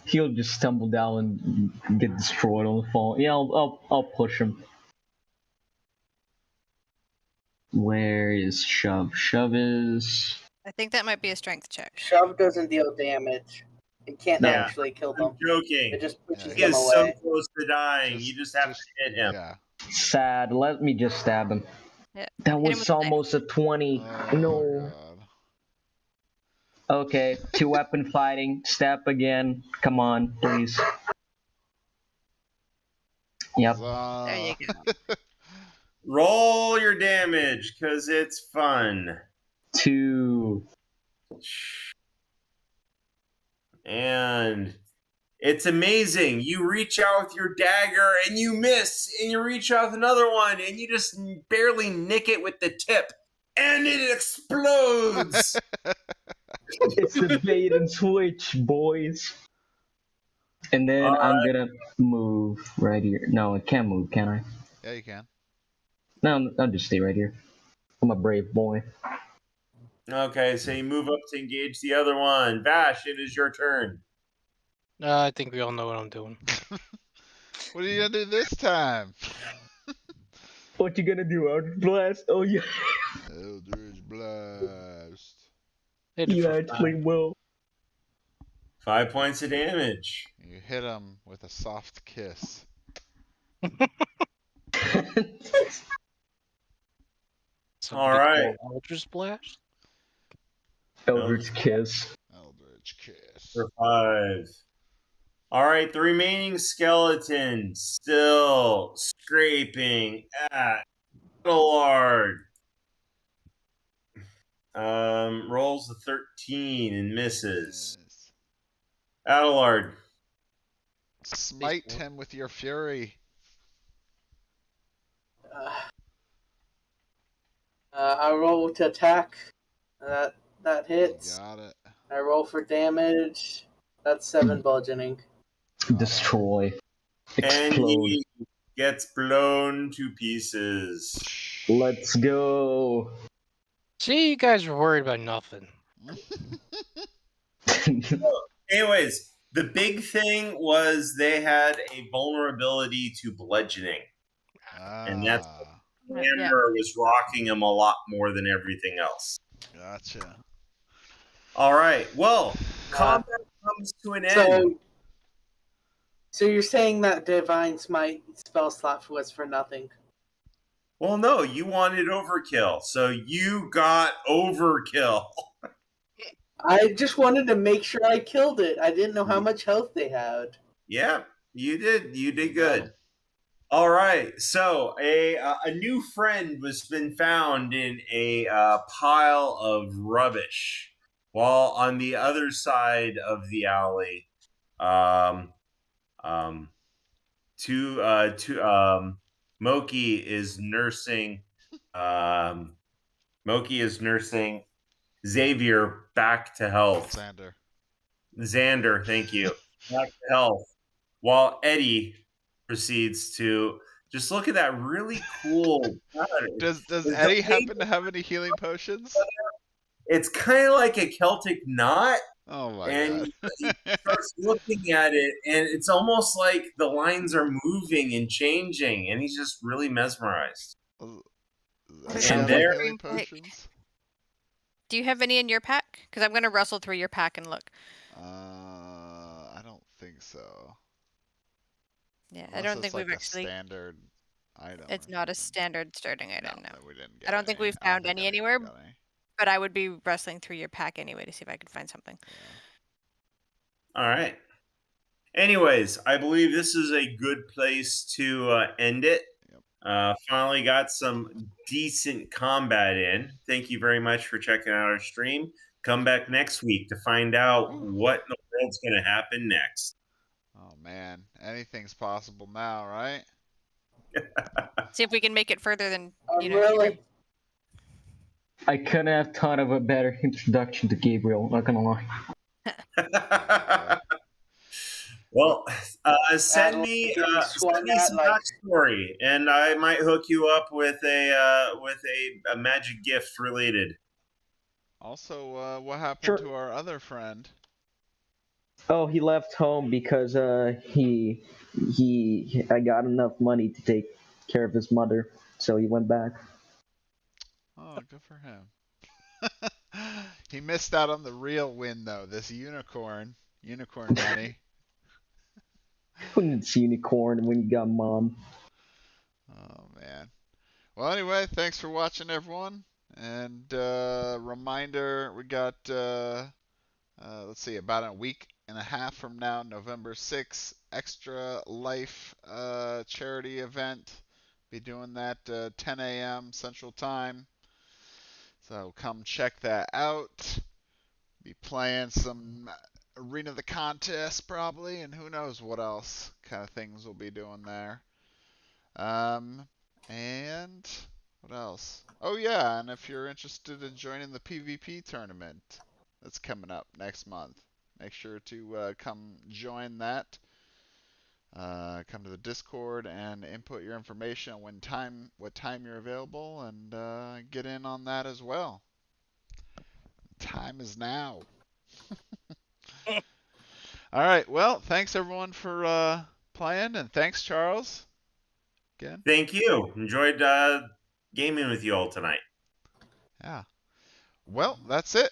He'll just stumble down and get destroyed on the fall. Yeah, I'll push him. Where is shove? Shove is. I think that might be a strength check. Shove doesn't deal damage. It can't Yeah. actually kill I'm them. joking. It just pushes He them is so away. close to dying. You just have to hit him. Yeah. Sad. Let me just stab him. Yeah. That Hit him was with the knife. almost a 20. Oh, No. God. Okay, 2-weapon fighting. Step again. Come on, please. Yep. There you Huzzah. Roll your damage, because it's fun. 2. And it's amazing. You reach out with your dagger and you miss, and you reach out with another one and you just barely nick it with the tip, and it explodes. It's the bait and switch, boys. And then I'm gonna move right here. No, I can't move, can I? Yeah, you can. No, I'll just stay right here. I'm a brave boy. Okay, so you move up to engage the other one. Vash, it is your turn. I think we all know what I'm doing. What are you gonna do this time? What you gonna do, Eldritch Blast? Oh yeah, Eldritch Blast. Hit it you for actually will. 5 points of damage. You hit him with a soft kiss. Somebody right. call Eldritch Blast. Eldritch Kiss. Eldritch kiss. For 5. All right, the remaining skeleton still scraping at Adelard. Rolls a 13 and misses. Yes. Adelard. Smite him with your fury. I roll to attack. That You hits. got it. I roll for damage. That's 7 bludgeoning. Destroy. And Explode. he gets blown to pieces. Let's go. See, you guys were worried about nothing. Anyways, the big thing was they had a vulnerability to bludgeoning. And that's Hammer was rocking him a lot more than everything else. Gotcha. All right. Well, combat comes to an end. So you're saying that Divine Smite spell slot was for nothing? Well, no, you wanted overkill, so you got overkill. I just wanted to make sure I killed it. I didn't know how much health they had. Yeah, you did. You did good. All right. So a new friend was been found in a pile of rubbish, while on the other side of the alley, Moki is nursing. Moki is nursing Xavier back to health. Xander, thank you. Back to health. While Eddie proceeds to just look at that really cool pattern. Does Eddie happen to have any healing potions? It's kind of like a Celtic knot. Oh my god. He starts looking at it, and it's almost like the lines are moving and changing, and he's just really mesmerized. And there, healing potions? Do you have any in your pack? Because I'm going to rustle through your pack and look. I don't think so. Yeah, Unless I don't it's think like we've a actually. standard item. It's not a standard starting item, no. We didn't get I don't think any. we've found any anywhere, but I would be rustling through your pack anyway to see if I could find something. All right. Anyways, I believe this is a good place to end it. Finally got some decent combat in. Thank you very much for checking out our stream. Come back next week to find out what in the world's going to happen next. Oh, man. Anything's possible now, right? See if we can make it further than, really? I couldn't have thought of a better introduction to Gabriel, not gonna lie. Well, send me some backstory, and I might hook you up with a magic gift related. Also, what happened to our other friend? Oh, he left home because I got enough money to take care of his mother, so he went back. Oh, good for him. He missed out on the real win though. This unicorn money. Who needs unicorn when you got mom? Oh man. Well, anyway, thanks for watching, everyone. And reminder, we got let's see, about a week and a half from now, November 6th, Extra Life charity event. Be doing that 10 a.m. Central Time. So come check that out. Be playing some Arena of the Contest probably, and who knows what else kind of things we'll be doing there. And what else? Oh yeah, and if you're interested in joining the PvP tournament that's coming up next month, make sure to come join that. come to the Discord and input your information on what time you're available, and get in on that as well. Time is now. All right. Well, thanks everyone for playing, and thanks Charles again. Thank you. Enjoyed gaming with you all tonight. Yeah. Well, that's it.